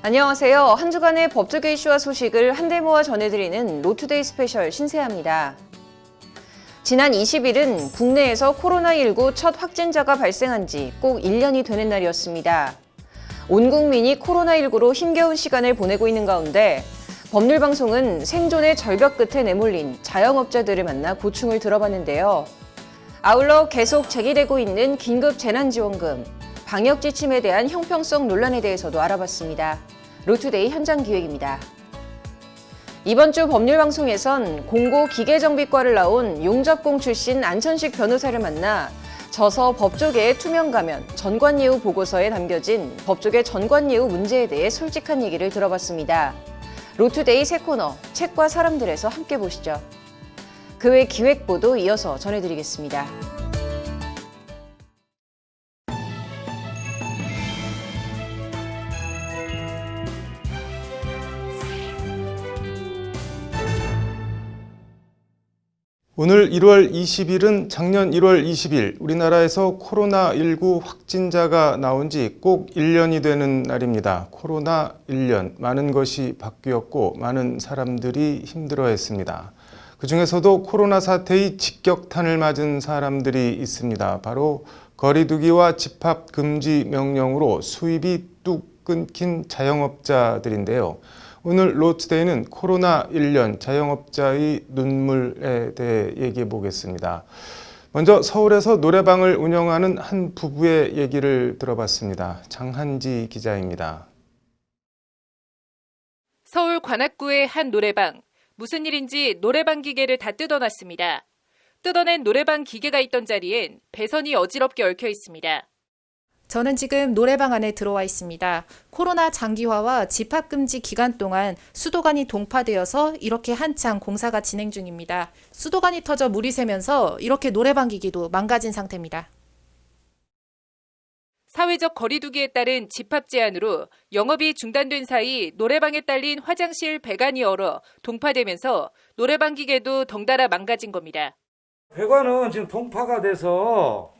안녕하세요. 한 주간의 법조계 이슈와 소식을 한데 모아 전해드리는 로투데이 스페셜 신세아입니다. 지난 20일은 국내에서 코로나19 첫 확진자가 발생한 지 꼭 1년이 되는 날이었습니다. 온 국민이 코로나19로 힘겨운 시간을 보내고 있는 가운데 법률방송은 생존의 절벽 끝에 내몰린 자영업자들을 만나 고충을 들어봤는데요. 아울러 계속 제기되고 있는 긴급 재난지원금, 방역 지침에 대한 형평성 논란에 대해서도 알아봤습니다. 로투데이 현장 기획입니다. 이번 주 법률방송에선 공고기계정비과를 나온 용접공 출신 안천식 변호사를 만나 저서 법조계의 투명가면, 전관예우 보고서에 담겨진 법조계 전관예우 문제에 대해 솔직한 얘기를 들어봤습니다. 로투데이 새 코너, 책과 사람들에서 함께 보시죠. 그 외 기획보도 이어서 전해드리겠습니다. 오늘 1월 20일은 작년 1월 20일 우리나라에서 코로나19 확진자가 나온 지 꼭 1년이 되는 날입니다. 코로나 1년, 많은 것이 바뀌었고 많은 사람들이 힘들어했습니다. 그중에서도 코로나 사태의 직격탄을 맞은 사람들이 있습니다. 바로 거리두기와 집합 금지 명령으로 수입이 뚝 끊긴 자영업자들인데요. 오늘 로투데이는 코로나 1년 자영업자의 눈물에 대해 얘기해 보겠습니다. 먼저 서울에서 노래방을 운영하는 한 부부의 얘기를 들어봤습니다. 장한지 기자입니다. 서울 관악구의 한 노래방. 무슨 일인지 노래방 기계를 다 뜯어놨습니다. 뜯어낸 노래방 기계가 있던 자리엔 배선이 어지럽게 얽혀 있습니다. 저는 지금 노래방 안에 들어와 있습니다. 코로나 장기화와 집합금지 기간 동안 수도관이 동파되어서 이렇게 한창 공사가 진행 중입니다. 수도관이 터져 물이 새면서 이렇게 노래방 기기도 망가진 상태입니다. 사회적 거리두기에 따른 집합 제한으로 영업이 중단된 사이 노래방에 딸린 화장실 배관이 얼어 동파되면서 노래방 기계도 덩달아 망가진 겁니다. 배관은 지금 동파가 돼서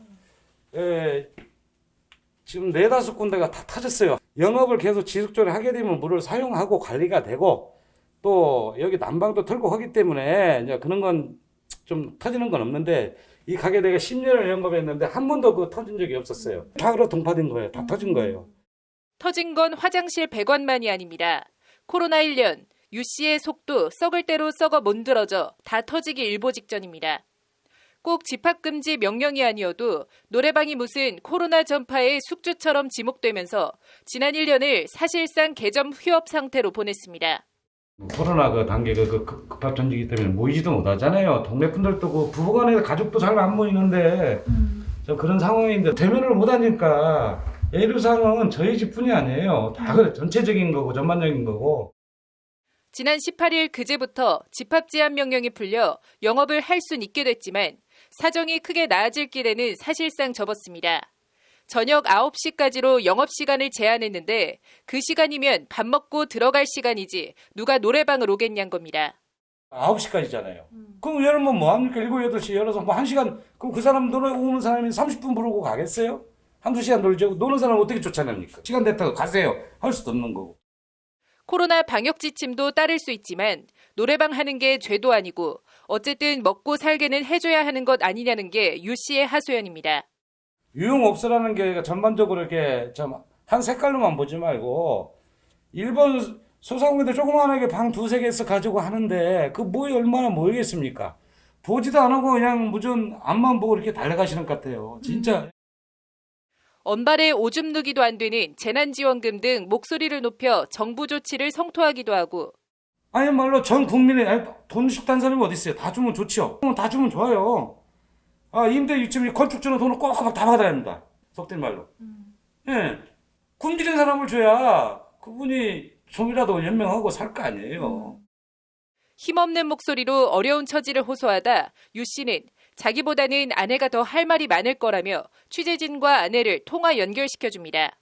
지금 4-5군데가 다 터졌어요. 영업을 계속 지속적으로 하게 되면 물을 사용하고 관리가 되고 또 여기 난방도 틀고 하기 때문에 이제 그런 건 좀 터지는 건 없는데 이 가게 내가 10년을 영업했는데 한 번도 그 터진 적이 없었어요. 다 그렇게 동파된 거예요. 다 터진 거예요. 터진 건 화장실 배관만이 아닙니다. 코로나 1년, 유 씨의 속도 썩을 대로 썩어 문드러져 다 터지기 일보 직전입니다. 꼭 집합금지 명령이 아니어도 노래방이 무슨 코로나 전파의 숙주처럼 지목되면서 지난 1년을 사실상 개점 휴업 상태로 보냈습니다. 코로나 그 단계 급합 전지기 때문에 모이지도 못하잖아요. 동네 분들도 그 부부간에 가족도 잘 안 모이는데 저 그런 상황인데 대면을 못하니까 애로사항은 저희 집뿐이 아니에요. 다 그래 전체적인 거고 전반적인 거고. 지난 18일 그제부터 집합 제한 명령이 풀려 영업을 할 순 있게 됐지만 사정이 크게 나아질 길에는 사실상 접었습니다. 저녁 9시까지로 영업시간을 제한했는데 그 시간이면 밥 먹고 들어갈 시간이지 누가 노래방을 오겠냐는 겁니다. 9시까지잖아요. 그럼 열면 뭐합니까? 7, 8시 열어서 뭐 1시간, 그럼 그 사람 노래 오는 사람이 30분 부르고 가겠어요? 한두 시간 놀죠. 노는 사람 어떻게 쫓아냅니까? 시간 됐다고 가세요. 할 수도 없는 거고. 코로나 방역 지침도 따를 수 있지만 노래방 하는 게 죄도 아니고 어쨌든 먹고 살게는 해줘야 하는 것 아니냐는 게 유 씨의 하소연입니다. 유흥업소라는 게 전반적으로 이렇게 한 색깔로만 보지 말고 일본 소상공인들 조그만하게 방 2-3개씩 가지고 하는데 그 뭐에 얼마나 모이겠습니까? 보지도 안 하고 그냥 무전 앞만 보고 이렇게 달려가시는 것 같아요. 진짜. 언발에 오줌 누기도 안 되는 재난지원금 등 목소리를 높여 정부 조치를 성토하기도 하고 아니 말로 전 국민이 돈 쉽다는 사람이 어디 있어요? 다 주면 좋죠. 다 주면 좋아요. 임대 유치비 건축주는 돈을 꼭 다 받아야 합니다. 속된 말로. 예. 굶주린 사람을 줘야 그분이 좀이라도 연명하고 살 거 아니에요. 힘없는 목소리로 어려운 처지를 호소하다 유 씨는 자기보다는 아내가 더 할 말이 많을 거라며 취재진과 아내를 통화 연결시켜줍니다.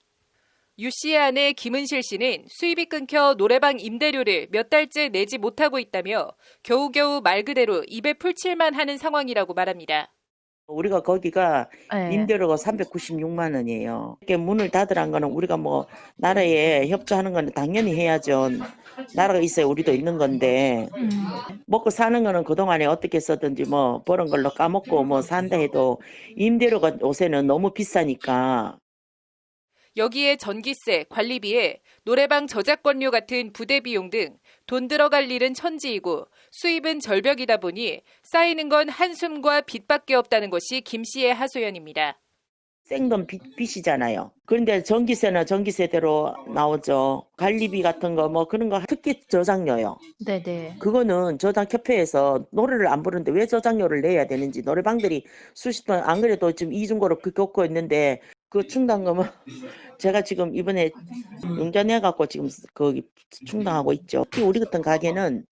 유 씨의 아내 김은실 씨는 수입이 끊겨 노래방 임대료를 몇 달째 내지 못하고 있다며 겨우겨우 말 그대로 입에 풀칠만 하는 상황이라고 말합니다. 우리가 거기가 네. 임대료가 396만 원이에요. 이렇게 문을 닫으란 거는 우리가 뭐 나라에 협조하는 건 당연히 해야죠. 나라가 있어야 우리도 있는 건데 먹고 사는 거는 그동안에 어떻게 썼든지 뭐 버는 걸로 까먹고 뭐 산다 해도 임대료가 요새는 너무 비싸니까. 여기에 전기세, 관리비에 노래방 저작권료 같은 부대 비용 등 돈 들어갈 일은 천지이고 수입은 절벽이다 보니 쌓이는 건 한숨과 빚밖에 없다는 것이 김 씨의 하소연입니다. 생돈 빚이잖아요. 그런데 전기세는 전기세대로 나오죠. 관리비 같은 거 뭐 그런 거 특히 저작료요. 네네. 그거는 저작협회에서 노래를 안 부르는데 왜 저작료를 내야 되는지 노래방들이 수십 번 안 그래도 지금 이중고로 겪고 있는데 그 충당금은 제가 지금 이번에 융자 내갖고 지금 거기 충당하고 있죠. 특히 우리 같은 가게는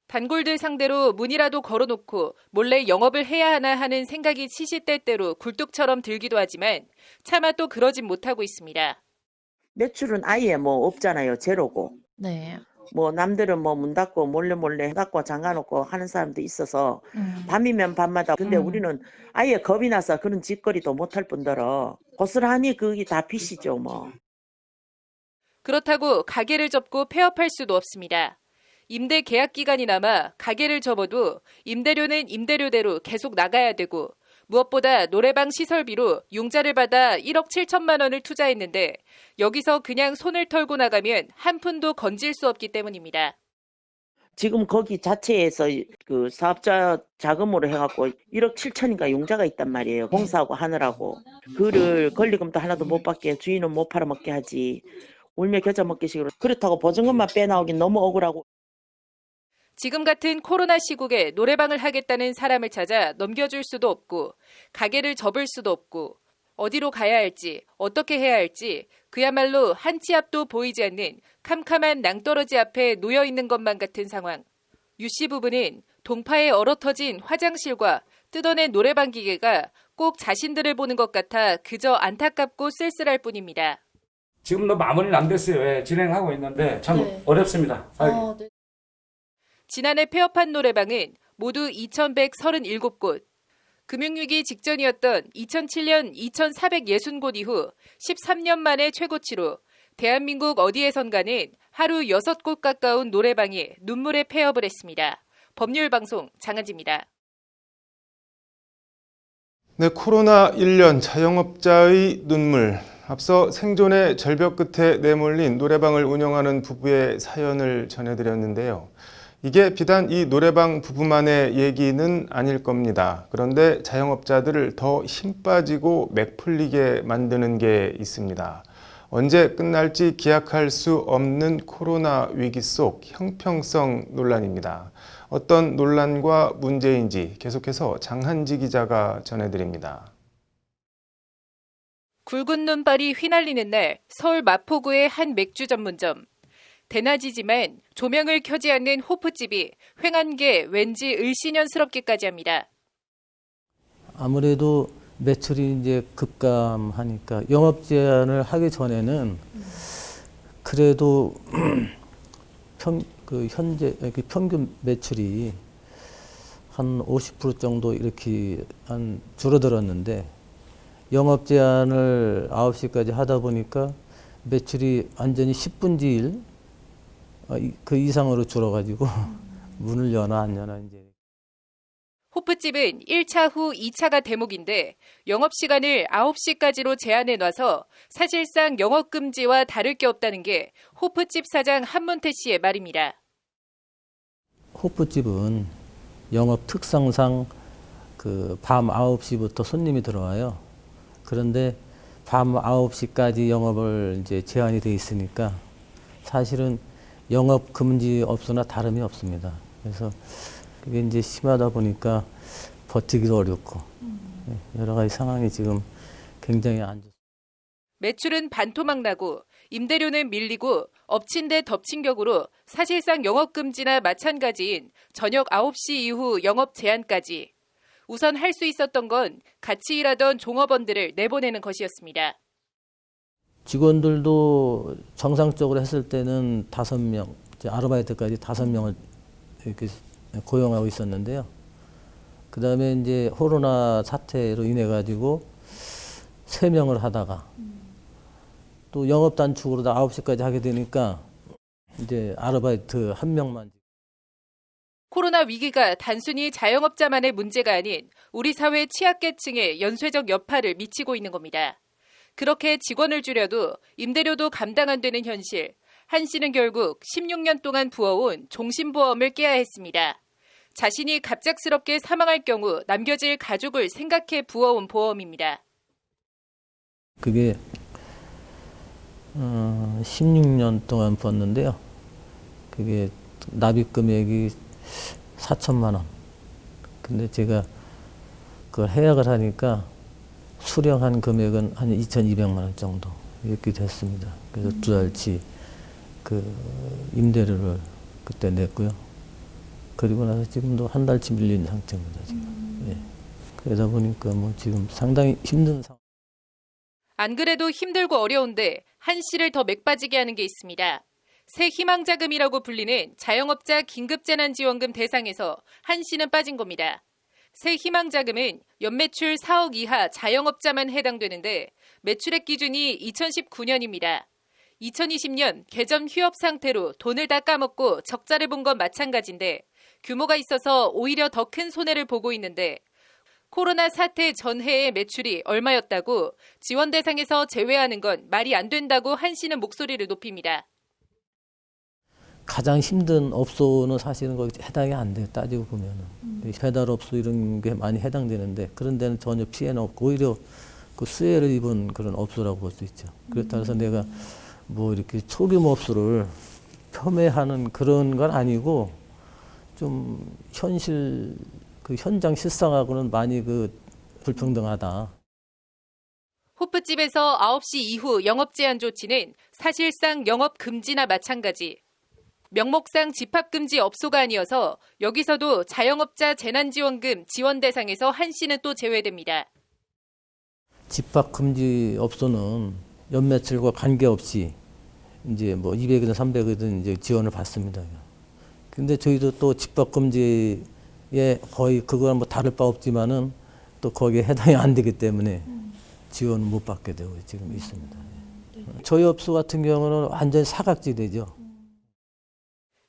단골들 상대로 문이라도 걸어놓고 몰래 영업을 해야 하나 하는 생각이 시시때때로 굴뚝처럼 들기도 하지만 차마 또 그러진 못하고 있습니다. 매출은 아예 뭐 없잖아요. 제로고. 네. 뭐 남들은 뭐 문 닫고 몰래 닫고 잠가놓고 하는 사람도 있어서 밤이면 밤마다 근데 우리는 아예 겁이 나서 그런 짓거리도 못할 뿐더러 고스란히 그게 다 빚이죠 뭐. 그렇다고 가게를 접고 폐업할 수도 없습니다. 임대 계약 기간이 남아 가게를 접어도 임대료는 임대료대로 계속 나가야 되고 무엇보다 노래방 시설비로 융자를 받아 1억 7천만 원을 투자했는데 여기서 그냥 손을 털고 나가면 한 푼도 건질 수 없기 때문입니다. 지금 거기 자체에서 그 사업자 자금으로 해갖고 1억 7천인가 융자가 있단 말이에요. 공사하고 하느라고. 그를 권리금도 하나도 못 받게 주인은 못 팔아먹게 하지. 울며 겨자 먹기식으로. 그렇다고 보증금만 빼나오긴 너무 억울하고. 지금 같은 코로나 시국에 노래방을 하겠다는 사람을 찾아 넘겨줄 수도 없고 가게를 접을 수도 없고 어디로 가야 할지 어떻게 해야 할지 그야말로 한 치 앞도 보이지 않는 캄캄한 낭떠러지 앞에 놓여 있는 것만 같은 상황. 유 씨 부부는 동파에 얼어터진 화장실과 뜯어낸 노래방 기계가 꼭 자신들을 보는 것 같아 그저 안타깝고 쓸쓸할 뿐입니다. 지금도 마무리는 안 됐어요. 예, 진행하고 있는데 참 네. 어렵습니다. 네. 지난해 폐업한 노래방은 모두 2,137곳. 금융위기 직전이었던 2007년 2,460곳 이후 13년 만에 최고치로 대한민국 어디에선가는 하루 6곳 가까운 노래방이 눈물의 폐업을 했습니다. 법률방송 장한지입니다. 네, 코로나 1년 자영업자의 눈물. 앞서 생존의 절벽 끝에 내몰린 노래방을 운영하는 부부의 사연을 전해드렸는데요. 이게 비단 이 노래방 부부만의 얘기는 아닐 겁니다. 그런데 자영업자들을 더 힘 빠지고 맥 풀리게 만드는 게 있습니다. 언제 끝날지 기약할 수 없는 코로나 위기 속 형평성 논란입니다. 어떤 논란과 문제인지 계속해서 장한지 기자가 전해드립니다. 굵은 눈발이 휘날리는 날 서울 마포구의 한 맥주 전문점. 대낮이지만 조명을 켜지 않는 호프집이 횡한 게 왠지 을씨년스럽기까지 합니다. 아무래도 매출이 이제 급감하니까 영업 제한을 하기 전에는 그래도 현재 평균 매출이 한 50% 정도 이렇게 한 줄어들었는데 영업 제한을 9시까지 하다 보니까 매출이 완전히 10분지 1 그 이상으로 줄어가지고 문을 여나 안 여나 이제. 호프집은 1차 후 2차가 대목인데 영업시간을 9시까지로 제한해놔서 사실상 영업금지와 다를 게 없다는 게 호프집 사장 한문태 씨의 말입니다. 호프집은 영업 특성상 그 밤 9시부터 손님이 들어와요. 그런데 밤 9시까지 영업을 이제 제한이 돼 있으니까 사실은 영업 금지 업소나 다름이 없습니다. 그래서 그게 이제 심하다 보니까 버티기도 어렵고 여러 가지 상황이 지금 굉장히 안 좋습니다. 매출은 반토막 나고 임대료는 밀리고 엎친 데 덮친 격으로 사실상 영업금지나 마찬가지인 저녁 9시 이후 영업 제한까지. 우선 할 수 있었던 건 같이 일하던 종업원들을 내보내는 것이었습니다. 직원들도 정상적으로 했을 때는 5명, 아르바이트까지 5명을 이렇게 고용하고 있었는데요. 그다음에 이제 코로나 사태로 인해 가지고 3명을 하다가 또 영업 단축으로 9시까지 하게 되니까 이제 아르바이트 1명만. 코로나 위기가 단순히 자영업자만의 문제가 아닌 우리 사회 취약계층에 연쇄적 여파를 미치고 있는 겁니다. 그렇게 직원을 줄여도 임대료도 감당 안 되는 현실. 한 씨는 결국 16년 동안 부어온 종신보험을 깨야 했습니다. 자신이 갑작스럽게 사망할 경우 남겨질 가족을 생각해 부어온 보험입니다. 그게 16년 동안 부었는데요. 그게 납입 금액이 4천만 원. 근데 제가 그걸 해약을 하니까 수령한 금액은 한 2,200만 원 정도 이렇게 됐습니다. 그래서 2달치 그 임대료를 그때 냈고요. 그리고 나서 지금도 한 달치 밀린 상태입니다. 지금. 예. 그러다 보니까 뭐 지금 상당히 힘든 상황. 안 그래도 힘들고 어려운데 한 씨를 더 맥빠지게 하는 게 있습니다. 새 희망자금이라고 불리는 자영업자 긴급재난지원금 대상에서 한 씨는 빠진 겁니다. 새 희망자금은 연매출 4억 이하 자영업자만 해당되는데 매출액 기준이 2019년입니다. 2020년 개점 휴업 상태로 돈을 다 까먹고 적자를 본 건 마찬가지인데 규모가 있어서 오히려 더 큰 손해를 보고 있는데 코로나 사태 전해의 매출이 얼마였다고 지원 대상에서 제외하는 건 말이 안 된다고 한 씨는 목소리를 높입니다. 가장 힘든 업소는 사실은 거기 해당이 안 돼요. 따지고 보면은. 배달업소 이런 게 많이 해당되는데 그런 데는 전혀 피해는 없고 오히려 그 수혜를 입은 그런 업소라고 볼 수 있죠. 그렇다 따라서 내가 뭐 이렇게 소규모 업소를 폄훼하는 그런 건 아니고 좀 현실 그 현장 실상하고는 많이 그 불평등하다. 호프집에서 9시 이후 영업 제한 조치는 사실상 영업 금지나 마찬가지. 명목상 집합금지 업소가 아니어서 여기서도 자영업자 재난지원금 지원 대상에서 한 씨는 또 제외됩니다. 집합금지 업소는 연매출과 관계없이 이제 뭐 200이든 300이든 이제 지원을 받습니다. 근데 저희도 또 집합금지에 거의 그거랑 뭐 다를 바 없지만은 또 거기에 해당이 안 되기 때문에 지원을 못 받게 되고 지금 있습니다. 저희 업소 같은 경우는 완전히 사각지대죠.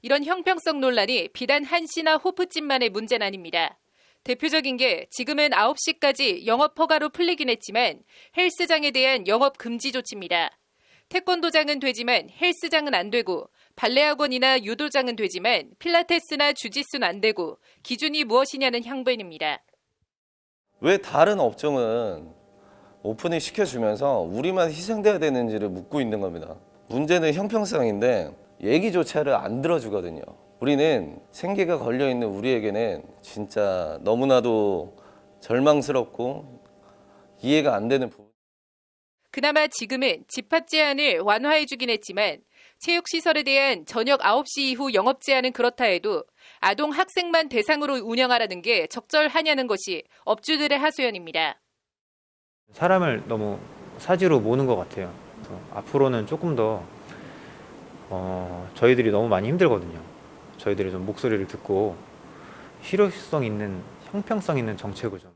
이런 형평성 논란이 비단 한 씨나 호프집만의 문제는 아닙니다. 대표적인 게 지금은 9시까지 영업 허가로 풀리긴 했지만 헬스장에 대한 영업 금지 조치입니다. 태권도장은 되지만 헬스장은 안 되고 발레학원이나 유도장은 되지만 필라테스나 주짓수는 안 되고 기준이 무엇이냐는 항변입니다. 왜 다른 업종은 오프닝 시켜주면서 우리만 희생돼야 되는지를 묻고 있는 겁니다. 문제는 형평성인데 얘기조차를 안 들어주거든요. 우리는 생계가 걸려있는 우리에게는 진짜 너무나도 절망스럽고 이해가 안 되는 부분. 그나마 지금은 집합 제한을 완화해주긴 했지만 체육시설에 대한 저녁 9시 이후 영업 제한은 그렇다 해도 아동 학생만 대상으로 운영하라는 게 적절하냐는 것이 업주들의 하소연입니다. 사람을 너무 사지로 모는 것 같아요. 그래서 앞으로는 조금 더 저희들이 너무 많이 힘들거든요. 저희들이 좀 목소리를 듣고 실효성 있는 형평성 있는 정책을 좀.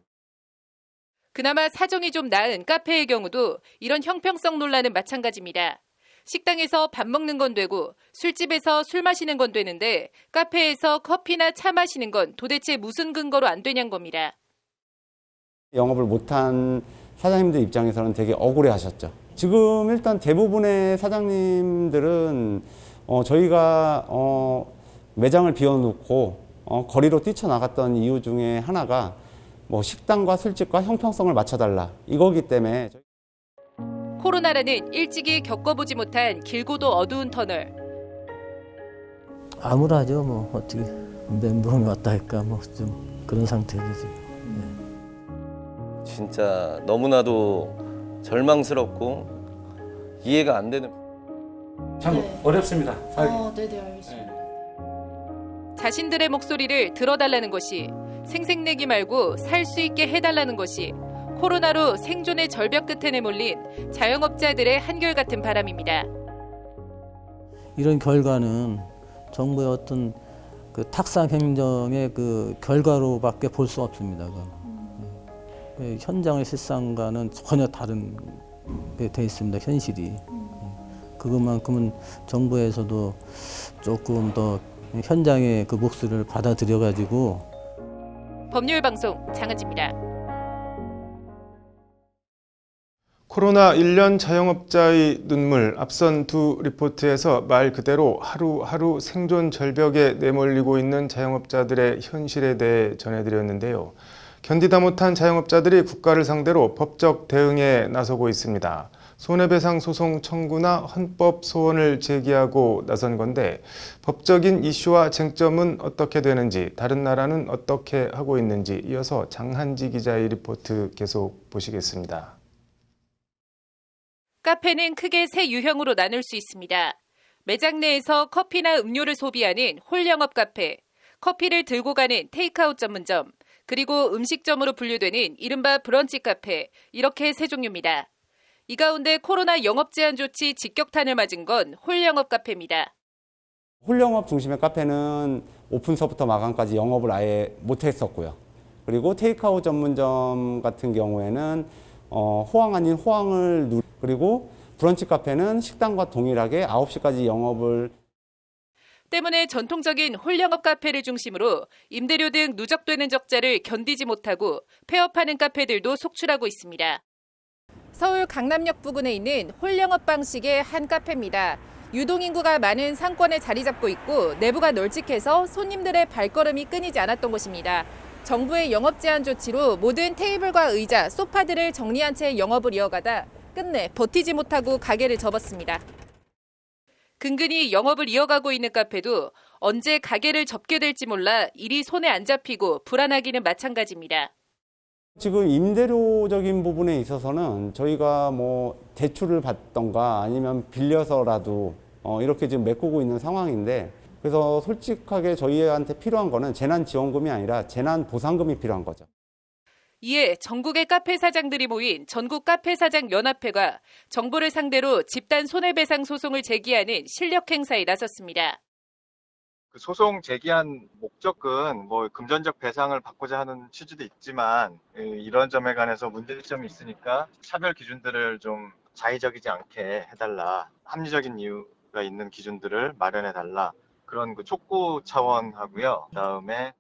그나마 사정이 좀 나은 카페의 경우도 이런 형평성 논란은 마찬가지입니다. 식당에서 밥 먹는 건 되고 술집에서 술 마시는 건 되는데 카페에서 커피나 차 마시는 건 도대체 무슨 근거로 안 되냐는 겁니다. 영업을 못한 사장님들 입장에서는 되게 억울해 하셨죠. 지금 일단 대부분의 사장님들은 저희가 매장을 비워놓고 거리로 뛰쳐나갔던 이유 중에 하나가 뭐 식당과 술집과 형평성을 맞춰달라 이거기 때문에. 코로나라는 일찍이 겪어보지 못한 길고도 어두운 터널. 암울하죠. 뭐 어떻게 멘붕이 왔다 할까 뭐 좀 그런 상태죠 지금. 진짜 너무나도 절망스럽고 이해가 안 되는. 참 어렵습니다. 네네 알겠습니다. 자신들의 목소리를 들어달라는 것이, 생색내기 말고 살 수 있게 해달라는 것이 코로나로 생존의 절벽 끝에 내몰린 자영업자들의 한결같은 바람입니다. 이런 결과는 정부의 어떤 그 탁상 행정의 그 결과로밖에 볼 수 없습니다. 현장의 실상과는 전혀 다른 게 돼 있습니다. 현실이. 그것만큼은 정부에서도 조금 더 현장의 그 목소리를 받아들여 가지고. 법률방송 장은지입니다. 코로나 1년 자영업자의 눈물, 앞선 두 리포트에서 말 그대로 하루하루 생존 절벽에 내몰리고 있는 자영업자들의 현실에 대해 전해드렸는데요. 견디다 못한 자영업자들이 국가를 상대로 법적 대응에 나서고 있습니다. 손해배상 소송 청구나 헌법 소원을 제기하고 나선 건데 법적인 이슈와 쟁점은 어떻게 되는지, 다른 나라는 어떻게 하고 있는지 이어서 장한지 기자의 리포트 계속 보시겠습니다. 카페는 크게 세 유형으로 나눌 수 있습니다. 매장 내에서 커피나 음료를 소비하는 홀 영업 카페, 커피를 들고 가는 테이크아웃 전문점, 그리고 음식점으로 분류되는 이른바 브런치 카페, 이렇게 세 종류입니다. 이 가운데 코로나 영업 제한 조치 직격탄을 맞은 건 홀 영업 카페입니다. 홀 영업 중심의 카페는 오픈서부터 마감까지 영업을 아예 못했었고요. 그리고 테이크아웃 전문점 같은 경우에는 호황 아닌 호황을 그리고 브런치 카페는 식당과 동일하게 9시까지 영업을 때문에 전통적인 홀 영업 카페를 중심으로 임대료 등 누적되는 적자를 견디지 못하고 폐업하는 카페들도 속출하고 있습니다. 서울 강남역 부근에 있는 홀 영업 방식의 한 카페입니다. 유동인구가 많은 상권에 자리 잡고 있고 내부가 널찍해서 손님들의 발걸음이 끊이지 않았던 곳입니다. 정부의 영업 제한 조치로 모든 테이블과 의자, 소파들을 정리한 채 영업을 이어가다 끝내 버티지 못하고 가게를 접었습니다. 근근히 영업을 이어가고 있는 카페도 언제 가게를 접게 될지 몰라 일이 손에 안 잡히고 불안하기는 마찬가지입니다. 지금 임대료적인 부분에 있어서는 저희가 뭐 대출을 받던가 아니면 빌려서라도 이렇게 지금 메꾸고 있는 상황인데, 그래서 솔직하게 저희한테 필요한 거는 재난지원금이 아니라 재난보상금이 필요한 거죠. 이에 전국의 카페 사장들이 모인 전국 카페 사장 연합회가 정부를 상대로 집단 손해배상 소송을 제기하는 실력 행사에 나섰습니다. 그 소송 제기한 목적은 뭐 금전적 배상을 받고자 하는 취지도 있지만 이런 점에 관해서 문제점이 있으니까 차별 기준들을 좀 자의적이지 않게 해달라, 합리적인 이유가 있는 기준들을 마련해달라, 그런 그 촉구 차원하고요. 그다음에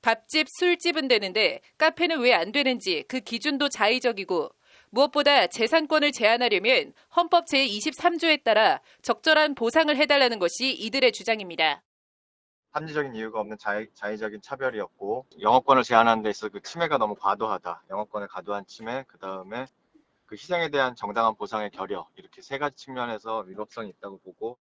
밥집, 술집은 되는데 카페는 왜 안 되는지 그 기준도 자의적이고, 무엇보다 재산권을 제한하려면 헌법 제23조에 따라 적절한 보상을 해달라는 것이 이들의 주장입니다. 합리적인 이유가 없는 자의적인 차별이었고, 영업권을 제한하는 데 있어서 그 침해가 너무 과도하다. 영업권의 과도한 침해, 그다음에 그 희생에 대한 정당한 보상의 결여, 이렇게 세 가지 측면에서 위법성이 있다고 보고,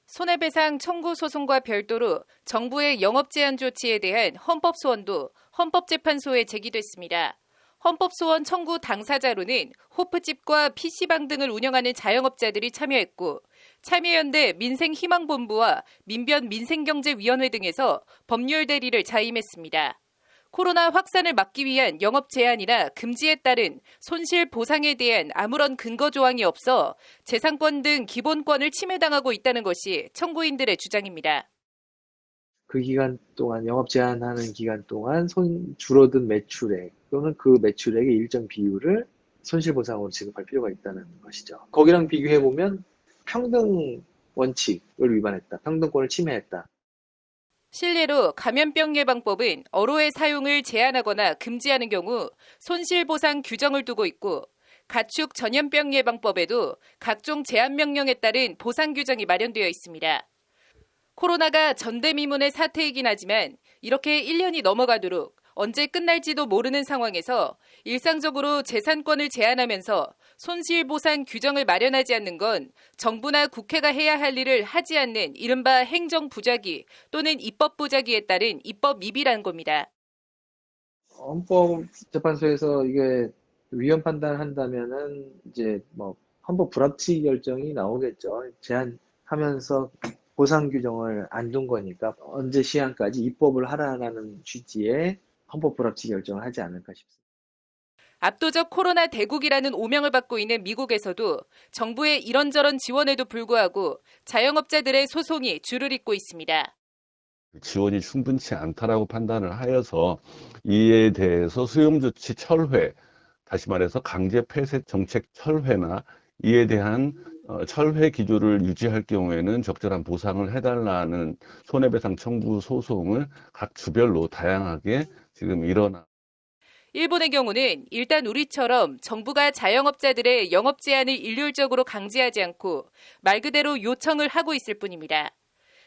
손해배상 청구 소송과 별도로 정부의 영업 제한 조치에 대한 헌법 소원도 헌법재판소에 제기됐습니다. 헌법소원 청구 당사자로는 호프집과 PC방 등을 운영하는 자영업자들이 참여했고, 참여연대 민생희망본부와 민변민생경제위원회 등에서 법률 대리를 자임했습니다. 코로나 확산을 막기 위한 영업 제한이나 금지에 따른 손실 보상에 대한 아무런 근거 조항이 없어 재산권 등 기본권을 침해당하고 있다는 것이 청구인들의 주장입니다. 그 기간 동안, 영업 제한하는 기간 동안 줄어든 매출액 또는 그 매출액의 일정 비율을 손실보상으로 지급할 필요가 있다는 것이죠. 거기랑 비교해보면 평등 원칙을 위반했다, 평등권을 침해했다. 실례로 감염병 예방법은 어로의 사용을 제한하거나 금지하는 경우 손실보상 규정을 두고 있고, 가축 전염병 예방법에도 각종 제한 명령에 따른 보상 규정이 마련되어 있습니다. 코로나가 전대미문의 사태이긴 하지만 이렇게 1년이 넘어가도록 언제 끝날지도 모르는 상황에서 일상적으로 재산권을 제한하면서 손실보상 규정을 마련하지 않는 건 정부나 국회가 해야 할 일을 하지 않는 이른바 행정부작위 또는 입법부작위에 따른 입법 미비라는 겁니다. 헌법재판소에서 이게 위헌 판단한다면은 이제 뭐 헌법 불합치 결정이 나오겠죠. 제한하면서 보상 규정을 안 둔 거니까 언제 시한까지 입법을 하라라는 취지의 헌법 불합치 결정을 하지 않을까 싶습니다. 압도적 코로나 대국이라는 오명을 받고 있는 미국에서도 정부의 이런저런 지원에도 불구하고 자영업자들의 소송이 줄을 잇고 있습니다. 지원이 충분치 않다라고 판단을 하여서 이에 대해서 수용조치 철회, 다시 말해서 강제 폐쇄 정책 철회나 이에 대한 철회 기조를 유지할 경우에는 적절한 보상을 해달라는 손해배상 청구 소송을 각 주별로 다양하게 지금 일어나. 일본의 경우는 일단 우리처럼 정부가 자영업자들의 영업 제한을 일률적으로 강제하지 않고 말 그대로 요청을 하고 있을 뿐입니다.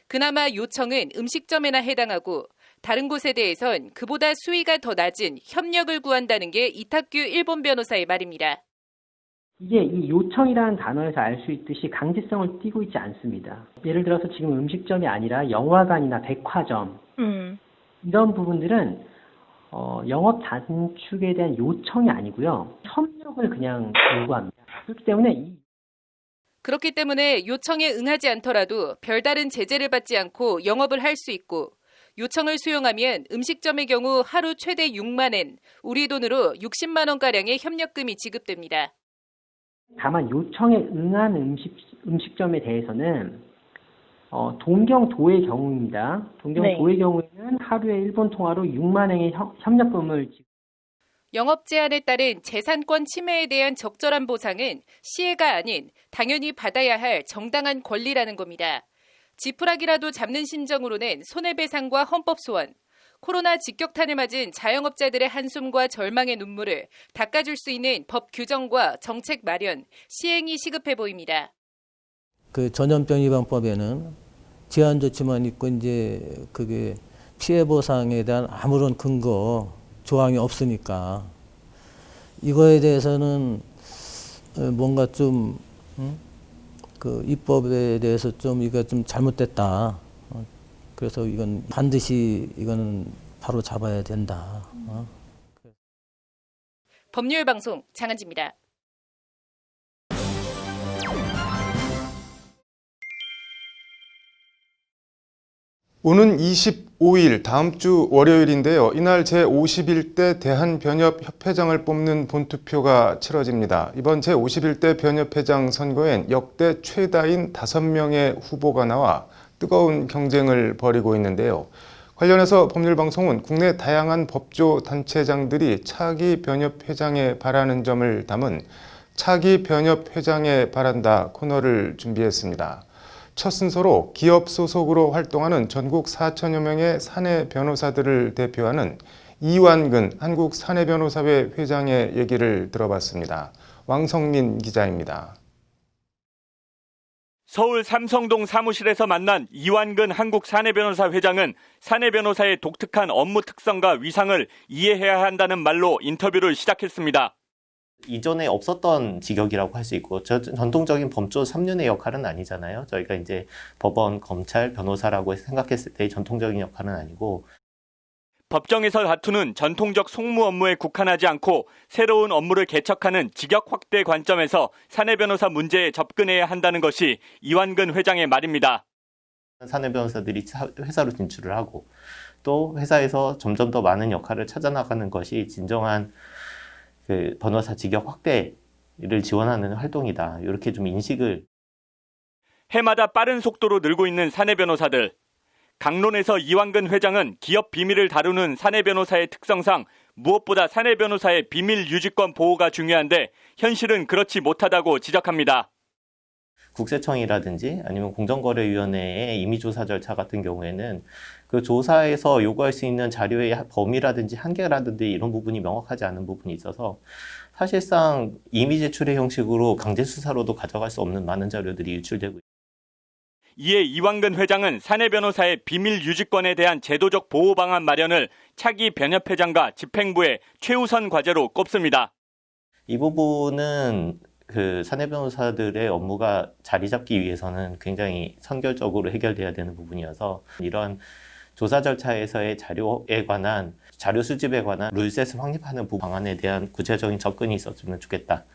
그나마 요청은 음식점에나 해당하고 다른 곳에 대해선 그보다 수위가 더 낮은 협력을 구한다는 게 이타규 일본 변호사의 말입니다. 이게 이 요청이라는 단어에서 알 수 있듯이 강제성을 띠고 있지 않습니다. 예를 들어서 지금 음식점이 아니라 영화관이나 백화점 이런 부분들은 영업 단축에 대한 요청이 아니고요. 협력을 그냥 요구합니다. 그렇기 때문에 요청에 응하지 않더라도 별다른 제재를 받지 않고 영업을 할 수 있고 요청을 수용하면 음식점의 경우 하루 최대 6만 엔, 우리 돈으로 60만 원가량의 협력금이 지급됩니다. 다만 요청에 응한 음식점에 대해서는 동경도의 경우입니다. 동경도의 경우에는 하루에 일본 통화로 6만 엔의 협력금을 영업 제한에 따른 재산권 침해에 대한 적절한 보상은 시혜가 아닌 당연히 받아야 할 정당한 권리라는 겁니다. 지푸라기라도 잡는 심정으로는 손해배상과 헌법 소원, 코로나 직격탄을 맞은 자영업자들의 한숨과 절망의 눈물을 닦아줄 수 있는 법 규정과 정책 마련, 시행이 시급해 보입니다. 그 전염병 예방법에는 제한 조치만 있고 이제 그게 피해 보상에 대한 아무런 근거 조항이 없으니까 이거에 대해서는 뭔가 좀 그 입법에 대해서 좀 이거 좀 잘못됐다. 그래서 이건 반드시 이거는 바로 잡아야 된다. 법률 방송 장한지입니다. 오는 25일 다음 주 월요일인데요. 이날 제51대 대한변협협회장을 뽑는 본투표가 치러집니다. 이번 제51대 변협회장 선거엔 역대 최다인 5명의 후보가 나와 뜨거운 경쟁을 벌이고 있는데요. 관련해서 법률방송은 국내 다양한 법조 단체장들이 차기 변협회장에 바라는 점을 담은 차기 변협회장에 바란다 코너를 준비했습니다. 첫 순서로 기업 소속으로 활동하는 전국 4천여 명의 사내 변호사들을 대표하는 이완근 한국사내변호사회 회장의 얘기를 들어봤습니다. 왕성민 기자입니다. 서울 삼성동 사무실에서 만난 이완근 한국사내변호사 회장은 사내변호사의 독특한 업무 특성과 위상을 이해해야 한다는 말로 인터뷰를 시작했습니다. 이전에 없었던 직역이라고 할 수 있고 전통적인 법조 3륜의 역할은 아니잖아요. 저희가 이제 법원, 검찰, 변호사라고 생각했을 때 전통적인 역할은 아니고 법정에서 다투는 전통적 송무 업무에 국한하지 않고 새로운 업무를 개척하는 직역 확대 관점에서 사내 변호사 문제에 접근해야 한다는 것이 이완근 회장의 말입니다. 사내 변호사들이 회사로 진출을 하고 또 회사에서 점점 더 많은 역할을 찾아나가는 것이 진정한 그 변호사 직역 확대를 지원하는 활동이다. 이렇게 좀 인식을. 해마다 빠른 속도로 늘고 있는 사내 변호사들. 강론에서 이완근 회장은 기업 비밀을 다루는 사내 변호사의 특성상 무엇보다 사내 변호사의 비밀 유지권 보호가 중요한데 현실은 그렇지 못하다고 지적합니다. 국세청이라든지 아니면 공정거래위원회의 임의조사 절차 같은 경우에는 그 조사에서 요구할 수 있는 자료의 범위라든지 한계라든지 이런 부분이 명확하지 않은 부분이 있어서 사실상 임의 제출의 형식으로 강제 수사로도 가져갈 수 없는 많은 자료들이 유출되고 있습니다. 이에 이완근 회장은 사내 변호사의 비밀 유지권에 대한 제도적 보호 방안 마련을 차기 변협회장과 집행부의 최우선 과제로 꼽습니다. 이 부분은 그 사내 변호사들의 업무가 자리 잡기 위해서는 굉장히 선결적으로 해결돼야 되는 부분이어서 이런 조사 절차에서의 자료에 관한 자료 수집에 관한 룰셋을 확립하는 방안에 대한 구체적인 접근이 있었으면 좋겠다.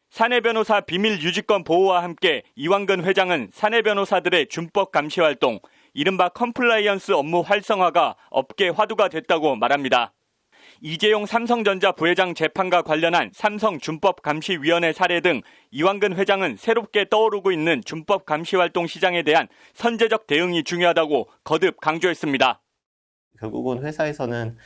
사내 변호사 비밀 유지권 보호와 함께 이완근 회장은 사내 변호사들의 준법 감시 활동, 이른바 컴플라이언스 업무 활성화가 업계 화두가 됐다고 말합니다. 이재용 삼성전자 부회장 재판과 관련한 삼성준법감시위원회 사례 등 이완근 회장은 새롭게 떠오르고 있는 준법 감시 활동 시장에 대한 선제적 대응이 중요하다고 거듭 강조했습니다. 결국은 회사에서는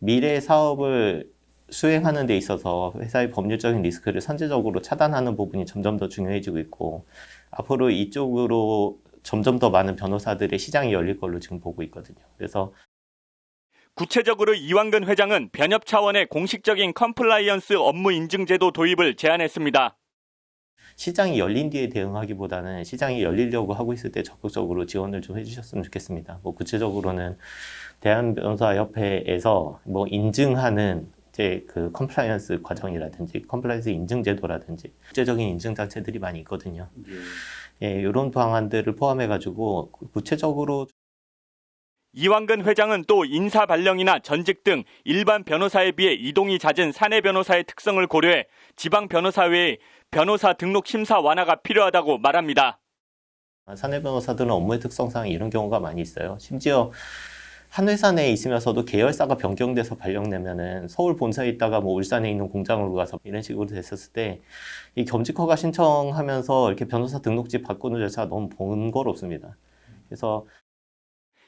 미래 사업을 수행하는 데 있어서 회사의 법률적인 리스크를 선제적으로 차단하는 부분이 점점 더 중요해지고 있고, 앞으로 이쪽으로 점점 더 많은 변호사들의 시장이 열릴 걸로 지금 보고 있거든요. 그래서 구체적으로 이완근 회장은 변협 차원의 공식적인 컴플라이언스 업무 인증 제도 도입을 제안했습니다. 시장이 열린 뒤에 대응하기보다는 시장이 열리려고 하고 있을 때 적극적으로 지원을 좀 해주셨으면 좋겠습니다. 뭐 구체적으로는 대한변호사협회에서 뭐 인증하는 이제 그 컴플라이언스 과정이라든지 컴플라이언스 인증 제도라든지 국제적인 인증 단체들이 많이 있거든요. 예, 이런 방안들을 포함해가지고 구체적으로 이완근 회장은 또 인사 발령이나 전직 등 일반 변호사에 비해 이동이 잦은 사내 변호사의 특성을 고려해 지방 변호사 외에 변호사 등록 심사 완화가 필요하다고 말합니다. 사내 변호사들은 업무의 특성상 이런 경우가 많이 있어요. 심지어 한 회사 내에 있으면서도 계열사가 변경돼서 발령내면은 서울 본사에 있다가 뭐 울산에 있는 공장으로 가서 이런 식으로 됐었을 때 이 겸직 허가 신청하면서 이렇게 변호사 등록지 바꾸는 절차가 너무 번거롭습니다. 그래서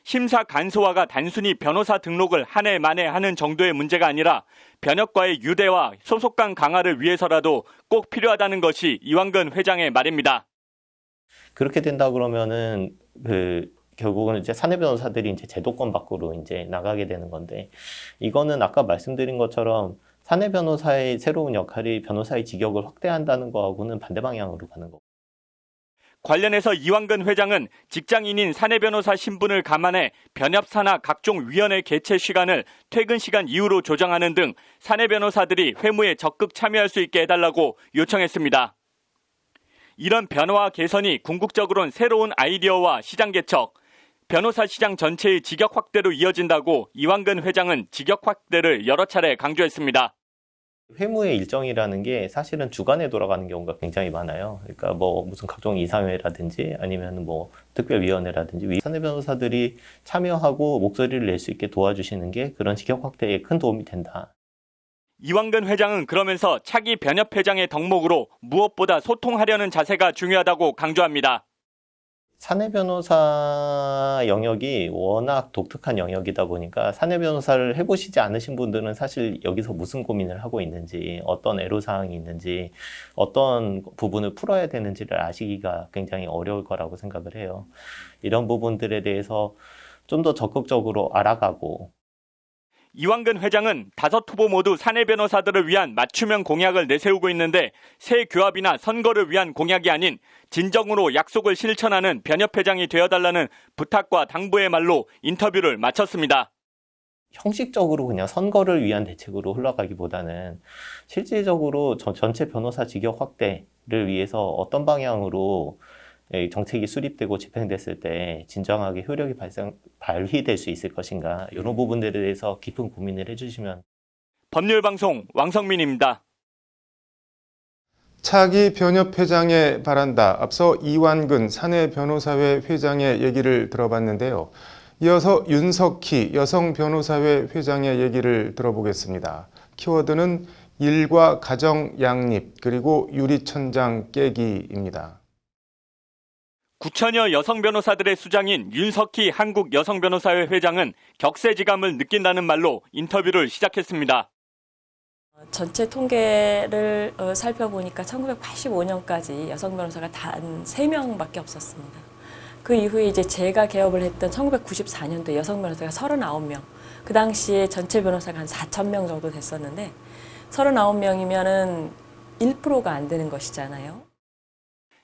심사 간소화가 단순히 변호사 등록을 한 해 만에 하는 정도의 문제가 아니라 변협과의 유대와 소속감 강화를 위해서라도 꼭 필요하다는 것이 이완근 회장의 말입니다. 그렇게 된다 그러면은 결국은 이제 사내 변호사들이 이제 제도권 밖으로 이제 나가게 되는 건데, 이거는 아까 말씀드린 것처럼 사내 변호사의 새로운 역할이 변호사의 직역을 확대한다는 거하고는 반대 방향으로 가는 거고. 관련해서 이완근 회장은 직장인인 사내 변호사 신분을 감안해 변협 산하 각종 위원회 개최 시간을 퇴근 시간 이후로 조정하는 등 사내 변호사들이 회무에 적극 참여할 수 있게 해달라고 요청했습니다. 이런 변화와 개선이 궁극적으로는 새로운 아이디어와 시장 개척, 변호사 시장 전체의 직역 확대로 이어진다고 이완근 회장은 직역 확대를 여러 차례 강조했습니다. 회무의 일정이라는 게 사실은 주간에 돌아가는 경우가 굉장히 많아요. 그러니까 뭐 무슨 각종 이사회라든지 아니면 뭐 특별위원회라든지 사내 변호사들이 참여하고 목소리를 낼 수 있게 도와주시는 게 그런 직역 확대에 큰 도움이 된다. 이완근 회장은 그러면서 차기 변협 회장의 덕목으로 무엇보다 소통하려는 자세가 중요하다고 강조합니다. 사내 변호사 영역이 워낙 독특한 영역이다 보니까 사내 변호사를 해보시지 않으신 분들은 사실 여기서 무슨 고민을 하고 있는지, 어떤 애로사항이 있는지, 어떤 부분을 풀어야 되는지를 아시기가 굉장히 어려울 거라고 생각을 해요. 이런 부분들에 대해서 좀 더 적극적으로 알아가고, 이완근 회장은 5후보 모두 사내 변호사들을 위한 맞춤형 공약을 내세우고 있는데 새 규합이나 선거를 위한 공약이 아닌 진정으로 약속을 실천하는 변협 회장이 되어달라는 부탁과 당부의 말로 인터뷰를 마쳤습니다. 형식적으로 그냥 선거를 위한 대책으로 흘러가기보다는 실질적으로 전체 변호사 직역 확대를 위해서 어떤 방향으로 정책이 수립되고 집행됐을 때 진정하게 효력이 발휘될 수 있을 것인가, 이런 부분들에 대해서 깊은 고민을 해주시면. 법률방송 왕성민입니다. 차기 변협 회장에 바란다. 앞서 이완근 사내 변호사회 회장의 얘기를 들어봤는데요. 이어서 윤석희 여성 변호사회 회장의 얘기를 들어보겠습니다. 키워드는 일과 가정 양립 그리고 유리천장 깨기입니다. 9천여 여성 변호사들의 수장인 윤석희 한국 여성 변호사회 회장은 격세지감을 느낀다는 말로 인터뷰를 시작했습니다. 전체 통계를 살펴보니까 1985년까지 여성 변호사가 단 3명밖에 없었습니다. 그 이후에 이제 제가 개업을 했던 1994년도에 여성 변호사가 39명. 그 당시에 전체 변호사가 한 4,000명 정도 됐었는데 39명이면은 1%가 안 되는 것이잖아요.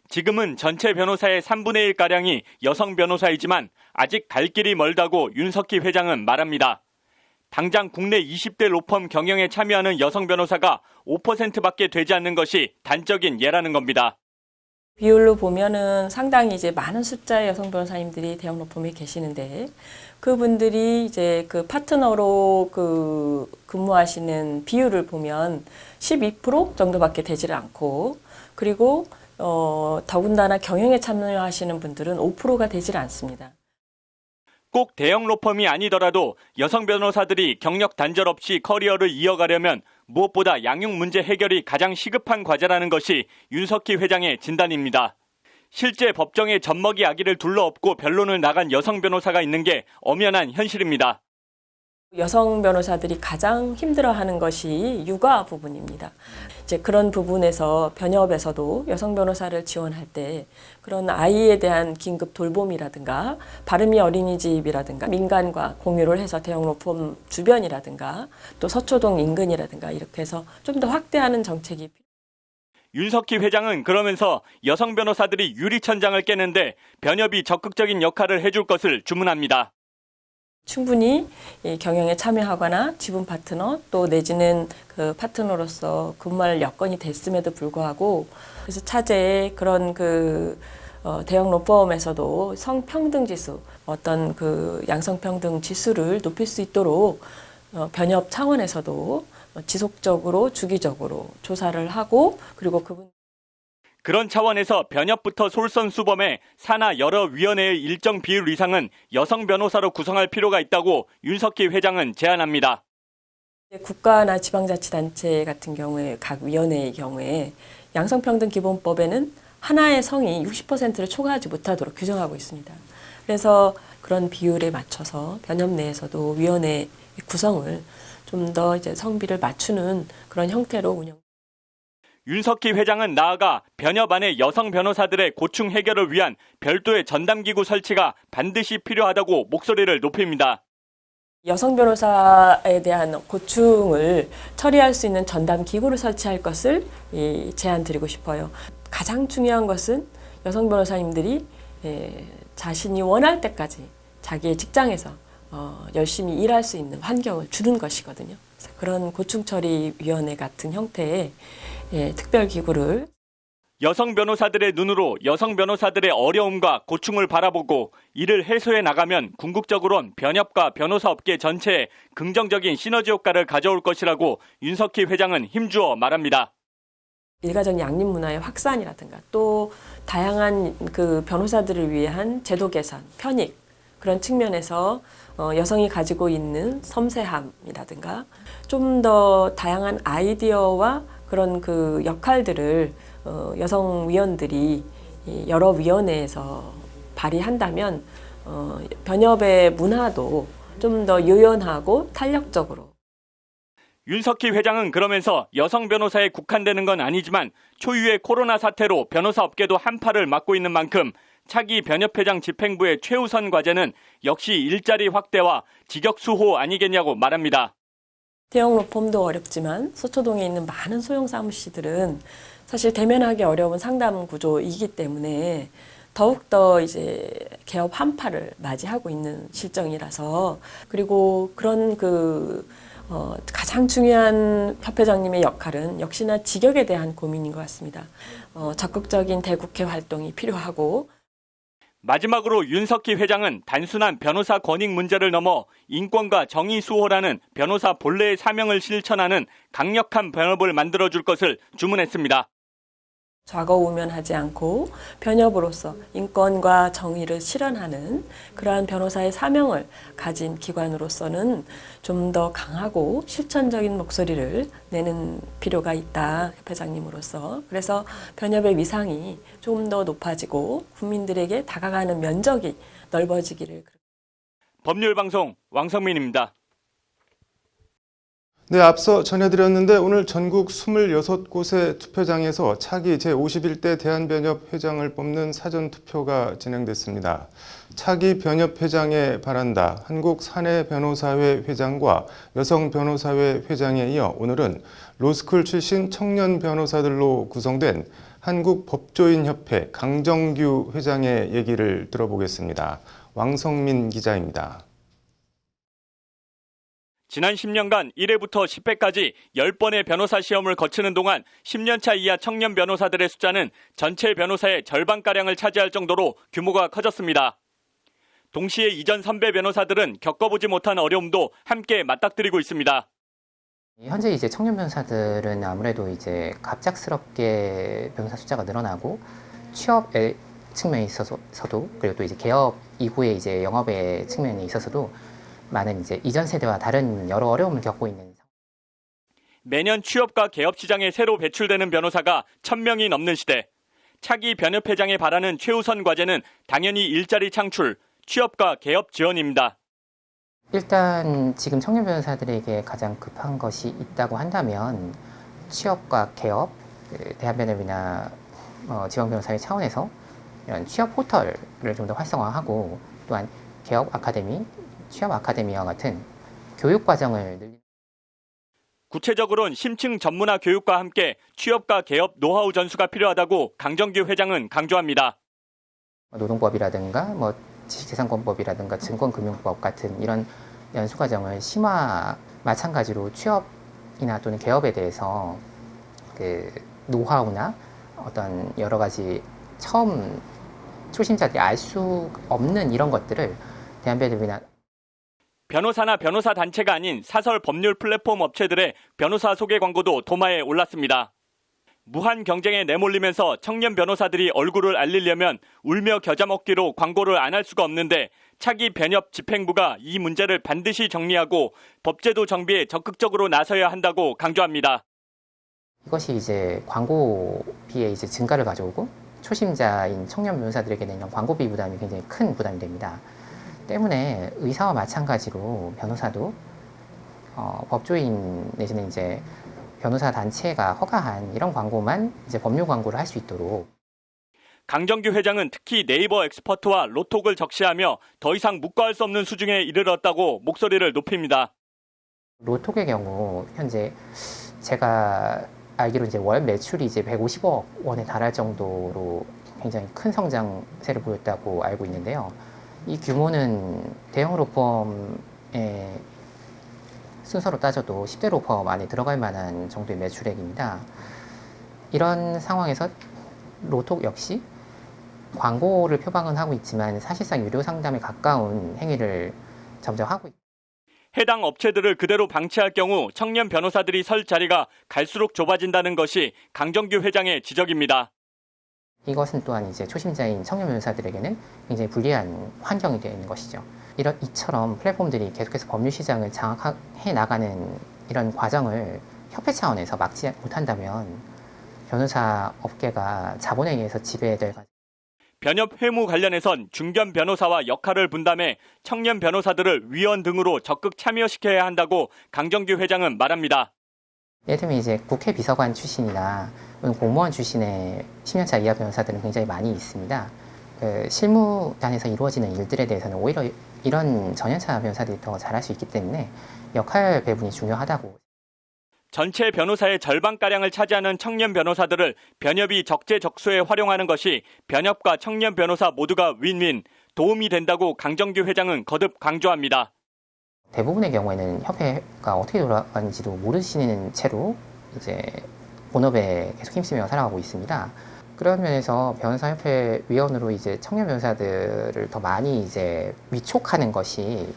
지금은 전체 변호사의 3분의 1가량이 여성 변호사이지만 아직 갈 길이 멀다고 윤석희 회장은 말합니다. 당장 국내 20대 로펌 경영에 참여하는 여성 변호사가 5%밖에 되지 않는 것이 단적인 예라는 겁니다. 비율로 보면은 상당히 이제 많은 숫자의 여성 변호사님들이 대형 로펌에 계시는데 그분들이 이제 그 파트너로 근무하시는 비율을 보면 12% 정도밖에 되지를 않고, 그리고 더군다나 경영에 참여하시는 분들은 5%가 되질 않습니다. 꼭 대형 로펌이 아니더라도 여성 변호사들이 경력 단절 없이 커리어를 이어가려면 무엇보다 양육 문제 해결이 가장 시급한 과제라는 것이 윤석희 회장의 진단입니다. 실제 법정에 젖먹이 아기를 둘러엎고 변론을 나간 여성 변호사가 있는 게 엄연한 현실입니다. 여성 변호사들이 가장 힘들어하는 것이 육아 부분입니다. 이제 그런 부분에서 변협에서도 여성 변호사를 지원할 때 그런 아이에 대한 긴급 돌봄이라든가 바른미 어린이집이라든가 민간과 공유를 해서 대형 로펌 주변이라든가 또 서초동 인근이라든가 이렇게 해서 좀 더 확대하는 정책이 윤석희 회장은 그러면서 여성 변호사들이 유리천장을 깨는데 변협이 적극적인 역할을 해줄 것을 주문합니다. 충분히 이 경영에 참여하거나 지분 파트너 또 내지는 그 파트너로서 근무할 여건이 됐음에도 불구하고 그래서 차제에 그런 대형 로펌에서도 성평등 지수 어떤 양성평등 지수를 높일 수 있도록 변협 차원에서도 지속적으로 주기적으로 조사를 하고 그리고 그런 차원에서 변협부터 솔선수범해 산하 여러 위원회의 일정 비율 이상은 여성 변호사로 구성할 필요가 있다고 윤석희 회장은 제안합니다. 국가나 지방자치단체 같은 경우에 각 위원회의 경우에 양성평등기본법에는 하나의 성이 60%를 초과하지 못하도록 규정하고 있습니다. 그래서 그런 비율에 맞춰서 변협 내에서도 위원회 구성을 좀 더 이제 성비를 맞추는 그런 형태로 운영. 윤석희 회장은 나아가 변협 안의 여성 변호사들의 고충 해결을 위한 별도의 전담기구 설치가 반드시 필요하다고 목소리를 높입니다. 여성 변호사에 대한 고충을 처리할 수 있는 전담기구를 설치할 것을 제안드리고 싶어요. 가장 중요한 것은 여성 변호사님들이 자신이 원할 때까지 자기의 직장에서 열심히 일할 수 있는 환경을 주는 것이거든요. 그래서 그런 고충처리위원회 같은 형태의 특별기구를 여성 변호사들의 눈으로 여성 변호사들의 어려움과 고충을 바라보고 이를 해소해 나가면 궁극적으론 변협과 변호사 업계 전체에 긍정적인 시너지 효과를 가져올 것이라고 윤석희 회장은 힘주어 말합니다. 일가적 양립 문화의 확산이라든가 또 다양한 변호사들을 위한 제도 개선, 편익 그런 측면에서 여성이 가지고 있는 섬세함이라든가 좀 더 다양한 아이디어와 그런 역할들을 여성 위원들이 여러 위원회에서 발휘한다면 변협의 문화도 좀 더 유연하고 탄력적으로. 윤석희 회장은 그러면서 여성 변호사에 국한되는 건 아니지만 초유의 코로나 사태로 변호사 업계도 한파를 맞고 있는 만큼 차기 변협회장 집행부의 최우선 과제는 역시 일자리 확대와 직역 수호 아니겠냐고 말합니다. 대형 로펌도 어렵지만 서초동에 있는 많은 소형 사무실들은 사실 대면하기 어려운 상담 구조이기 때문에 더욱더 이제 개업 한파를 맞이하고 있는 실정이라서 그리고 그런 가장 중요한 협회장님의 역할은 역시나 직역에 대한 고민인 것 같습니다. 적극적인 대국회 활동이 필요하고 마지막으로 윤석희 회장은 단순한 변호사 권익 문제를 넘어 인권과 정의 수호라는 변호사 본래의 사명을 실천하는 강력한 변협을 만들어줄 것을 주문했습니다. 좌거우면하지 않고 변협으로서 인권과 정의를 실현하는 그러한 변호사의 사명을 가진 기관으로서는 좀 더 강하고 실천적인 목소리를 내는 필요가 있다, 협회장님으로서. 그래서 변협의 위상이 좀 더 높아지고 국민들에게 다가가는 면적이 넓어지기를. 법률방송 왕성민입니다. 네, 앞서 전해드렸는데 오늘 전국 26곳의 투표장에서 차기 제51대 대한변협 회장을 뽑는 사전투표가 진행됐습니다. 차기 변협 회장에 바란다 한국사내변호사회 회장과 여성변호사회 회장에 이어 오늘은 로스쿨 출신 청년 변호사들로 구성된 한국법조인협회 강정규 회장의 얘기를 들어보겠습니다. 왕성민 기자입니다. 지난 10년간 1회부터 10회까지 10번의 변호사 시험을 거치는 동안 10년차 이하 청년 변호사들의 숫자는 전체 변호사의 절반가량을 차지할 정도로 규모가 커졌습니다. 동시에 이전 선배 변호사들은 겪어보지 못한 어려움도 함께 맞닥뜨리고 있습니다. 현재 이제 청년 변호사들은 아무래도 이제 갑작스럽게 변호사 숫자가 늘어나고 취업에 측면에 있어서도 그리고 또 이제 개업 이후에 이제 영업의 측면에 있어서도 많은 이제 이전 세대와 다른 여러 어려움을 겪고 있는. 매년 취업과 개업 시장에 새로 배출되는 변호사가 1,000명이 넘는 시대. 차기 변협회장에 바라는 최우선 과제는 당연히 일자리 창출, 취업과 개업 지원입니다. 일단 지금 청년 변호사들에게 가장 급한 것이 있다고 한다면 취업과 개업, 대한변협이나 지방변호사의 차원에서 이런 취업 포털을 좀 더 활성화하고 또한 개업 아카데미, 취업 아카데미와 같은 교육 과정을 늘리는. 구체적으로는 심층 전문화 교육과 함께 취업과 개업 노하우 전수가 필요하다고 강정규 회장은 강조합니다. 노동법이라든가 지식재산권법이라든가 증권금융법 같은 이런 연수 과정을 심화, 마찬가지로 취업이나 또는 개업에 대해서 그 노하우나 어떤 여러 가지 처음 초심자들이 알 수 없는 이런 것들을 대한변협이나 변호사나 변호사 단체가 아닌 사설 법률 플랫폼 업체들의 변호사 소개 광고도 도마에 올랐습니다. 무한 경쟁에 내몰리면서 청년 변호사들이 얼굴을 알리려면 울며 겨자 먹기로 광고를 안 할 수가 없는데 차기 변협 집행부가 이 문제를 반드시 정리하고 법제도 정비에 적극적으로 나서야 한다고 강조합니다. 이것이 이제 광고비의 이제 증가를 가져오고 초심자인 청년 변호사들에게는 이런 광고비 부담이 굉장히 큰 부담이 됩니다. 때문에 의사와 마찬가지로 변호사도 법조인 내지는 이제 변호사 단체가 허가한 이런 광고만 이제 법률 광고를 할 수 있도록. 강정규 회장은 특히 네이버 엑스퍼트와 로톡을 적시하며 더 이상 묵과할 수 없는 수준에 이르렀다고 목소리를 높입니다. 로톡의 경우 현재 제가 알기로 이제 월 매출이 이제 150억 원에 달할 정도로 굉장히 큰 성장세를 보였다고 알고 있는데요. 이 규모는 대형 로펌의 순서로 따져도 10대 로펌 안에 들어갈 만한 정도의 매출액입니다. 이런 상황에서 로톡 역시 광고를 표방은 하고 있지만 사실상 유료 상담에 가까운 행위를 점점 하고 있습니다. 해당 업체들을 그대로 방치할 경우 청년 변호사들이 설 자리가 갈수록 좁아진다는 것이 강정규 회장의 지적입니다. 이것은 또한 이제 초심자인 청년 변호사들에게는 굉장히 불리한 환경이 되는 것이죠. 이처럼 플랫폼들이 계속해서 법률 시장을 장악해 나가는 이런 과정을 협회 차원에서 막지 못한다면 변호사 업계가 자본에 의해서 지배될. 변협 회무 관련해선 중견 변호사와 역할을 분담해 청년 변호사들을 위원 등으로 적극 참여시켜야 한다고 강정규 회장은 말합니다. 예를 들면 이제 국회 비서관 출신이나 공무원 출신의 10년차 이하 변호사들은 굉장히 많이 있습니다. 실무단에서 이루어지는 일들에 대해서는 오히려 이런 전연차 변호사들이 더 잘할 수 있기 때문에 역할 배분이 중요하다고. 전체 변호사의 절반가량을 차지하는 청년 변호사들을 변협이 적재적소에 활용하는 것이 변협과 청년 변호사 모두가 윈윈, 도움이 된다고 강정규 회장은 거듭 강조합니다. 대부분의 경우에는 협회가 어떻게 돌아가는지도 모르시는 채로 이제 본업에 계속 힘쓰며 살아가고 있습니다. 그런 면에서 변호사협회 위원으로 이제 청년 변호사들을 더 많이 이제 위촉하는 것이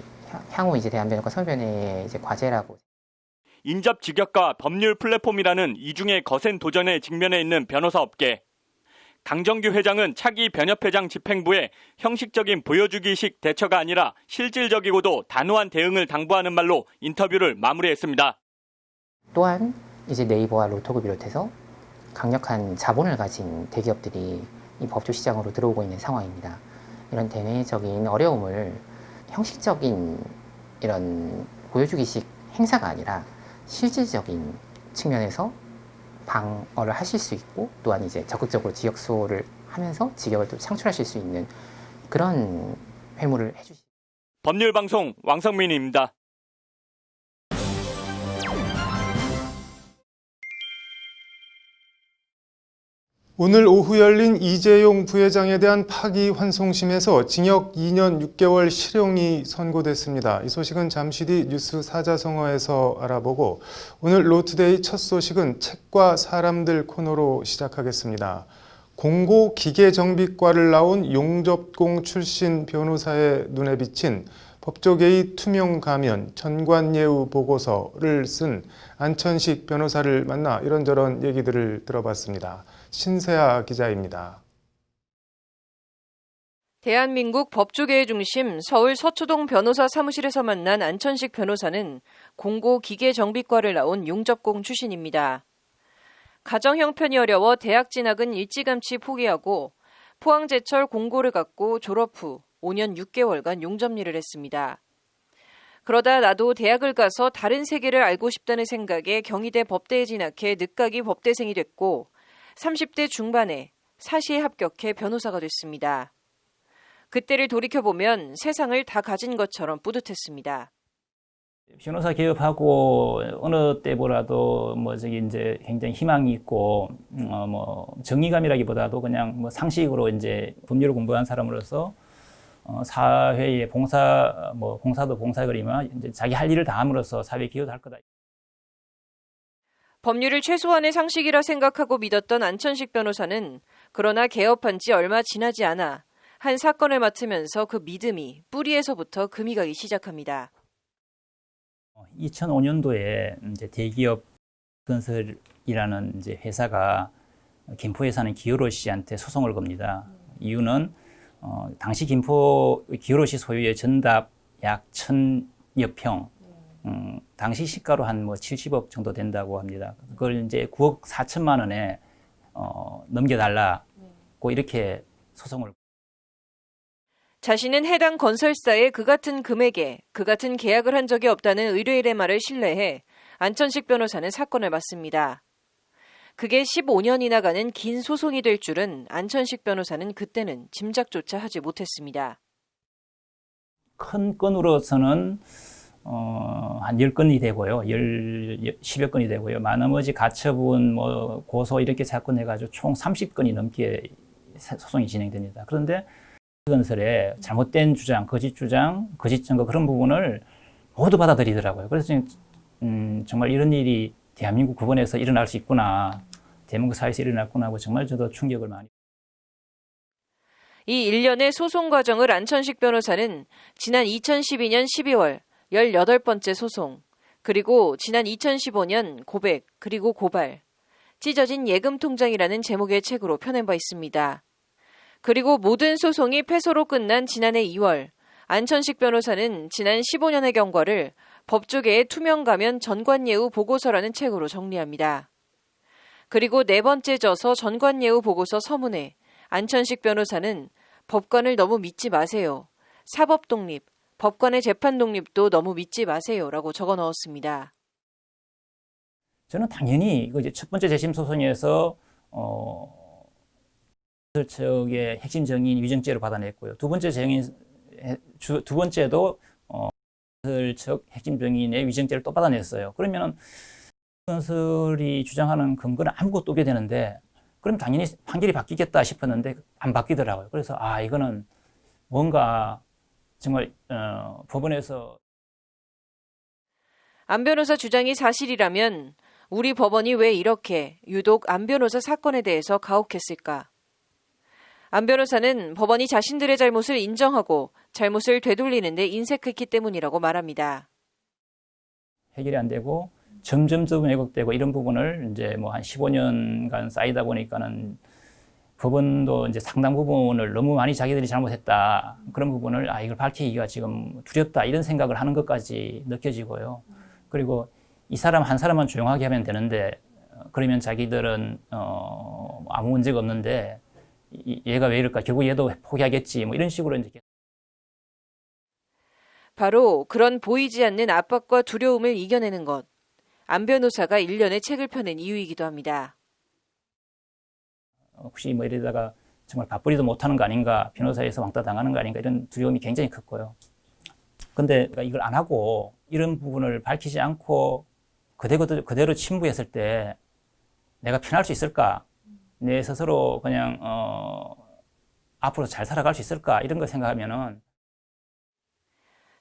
향후 이제 대한변협과 서울변의 이제 과제라고. 인접 직역과 법률 플랫폼이라는 이중의 거센 도전에 직면해 있는 변호사 업계. 강정규 회장은 차기 변협회장 집행부에 형식적인 보여주기식 대처가 아니라 실질적이고도 단호한 대응을 당부하는 말로 인터뷰를 마무리했습니다. 또한 이제 네이버와 로톡을 비롯해서 강력한 자본을 가진 대기업들이 이 법조 시장으로 들어오고 있는 상황입니다. 이런 대내적인 어려움을 형식적인 이런 보여주기식 행사가 아니라 실질적인 측면에서 방어를 하실 수 있고 또한 이제 적극적으로 지역소를 하면서 직역을 또 창출하실 수 있는 그런 회무를 해주시죠. 법률방송 왕성민입니다. 오늘 오후 열린 이재용 부회장에 대한 파기환송심에서 징역 2년 6개월 실형이 선고됐습니다. 이 소식은 잠시 뒤 뉴스 사자성어에서 알아보고 오늘 로투데이 첫 소식은 책과 사람들 코너로 시작하겠습니다. 공고기계정비과를 나온 용접공 출신 변호사의 눈에 비친 법조계의 투명 가면, 전관예우 보고서를 쓴 안천식 변호사를 만나 이런저런 얘기들을 들어봤습니다. 신세아 기자입니다. 대한민국 법조계의 중심 서울 서초동 변호사 사무실에서 만난 안천식 변호사는 공고 기계정비과를 나온 용접공 출신입니다. 가정 형편이 어려워 대학 진학은 일찌감치 포기하고 포항제철 공고를 갖고 졸업 후 5년 6개월간 용접일을 했습니다. 그러다 나도 대학을 가서 다른 세계를 알고 싶다는 생각에 경희대 법대에 진학해 늦가기 법대생이 됐고 30대 중반에 사시에 합격해 변호사가 됐습니다. 그때를 돌이켜보면 세상을 다 가진 것처럼 뿌듯했습니다. 변호사 개업하고 어느 때보다도 이제 굉장히 희망이 있고 정의감이라기보다도 그냥 상식으로 이제 법률을 공부한 사람으로서 사회에 봉사도 봉사거리만 이제 자기 할 일을 다 함으로써 사회에 기여도 할 거다. 법률을 최소한의 상식이라 생각하고 믿었던 안천식 변호사는 그러나 개업한 지 얼마 지나지 않아 한 사건을 맡으면서 그 믿음이 뿌리에서부터 금이 가기 시작합니다. 2005년도에 이제 대기업 건설이라는 이제 회사가 김포에 사는 기어로 씨한테 소송을 겁니다. 이유는 당시 김포 기어로 씨 소유의 전답 약 1,000여 평, 당시 시가로 한 70억 정도 된다고 합니다. 그걸 이제 9억 4천만 원에 넘겨달라고 이렇게 소송을. 자신은 해당 건설사에 그 같은 금액에 그 같은 계약을 한 적이 없다는 의뢰인의 말을 신뢰해 안천식 변호사는 사건을 맡습니다. 그게 15년이나 가는 긴 소송이 될 줄은 안천식 변호사는 그때는 짐작조차 하지 못했습니다. 큰 건으로서는 한 10건이 되고요. 10여 건이 되고요. 나머지 가처분, 고소 이렇게 사건 해가지고 총 30건이 넘게 소송이 진행됩니다. 그런데 건설에 잘못된 주장, 거짓 증거 그런 부분을 모두 받아들이더라고요. 그래서 정말 이런 일이 대한민국 법원에서 일어날 수 있구나, 대한민국 사회에서 일어났구나 하고 정말 저도 충격을 많이. 이 일련의 소송 과정을 안천식 변호사는 지난 2012년 12월 18번째 소송, 그리고 지난 2015년 고백, 그리고 고발, 찢어진 예금 통장이라는 제목의 책으로 펴낸 바 있습니다. 그리고 모든 소송이 패소로 끝난 지난해 2월, 안천식 변호사는 지난 15년의 경과를 법조계의 투명가면 전관예우 보고서라는 책으로 정리합니다. 그리고 네 번째 저서 전관예우 보고서 서문에 안천식 변호사는 법관을 너무 믿지 마세요. 사법 독립, 법관의 재판 독립도 너무 믿지 마세요라고 적어 넣었습니다. 저는 당연히 이제 첫 번째 재심 소송에서 건설측의 핵심 증인 위증죄를 받아냈고요. 두 번째도 건설측 핵심 증인의 위증죄를 또 받아냈어요. 그러면은 건설이 주장하는 근거는 아무것도 없게 되는데, 그럼 당연히 판결이 바뀌겠다 싶었는데 안 바뀌더라고요. 그래서 이거는 뭔가 정말 법원에서. 안 변호사 주장이 사실이라면 우리 법원이 왜 이렇게 유독 안 변호사 사건에 대해서 가혹했을까? 안 변호사는 법원이 자신들의 잘못을 인정하고 잘못을 되돌리는 데 인색했기 때문이라고 말합니다. 해결이 안 되고 점점 왜곡되고 이런 부분을 이제 한 15년간 쌓이다 보니까는 법원도 이제 상당 부분을 너무 많이 자기들이 잘못했다, 그런 부분을 이걸 밝히기가 지금 두렵다, 이런 생각을 하는 것까지 느껴지고요. 그리고 이 사람 한 사람만 조용하게 하면 되는데, 그러면 자기들은 아무 문제가 없는데 얘가 왜 이럴까, 결국 얘도 포기하겠지, 이런 식으로 이제. 바로 그런 보이지 않는 압박과 두려움을 이겨내는 것, 안 변호사가 1년의 책을 펴낸 이유이기도 합니다. 혹시 이러다가 정말 밥벌이도 못하는 거 아닌가, 변호사에서 왕따 당하는 거 아닌가, 이런 두려움이 굉장히 컸고요. 근데 이걸 안 하고 이런 부분을 밝히지 않고 그대로 침부했을 때 내가 편할 수 있을까? 내 스스로 그냥 앞으로 잘 살아갈 수 있을까? 이런 거 생각하면은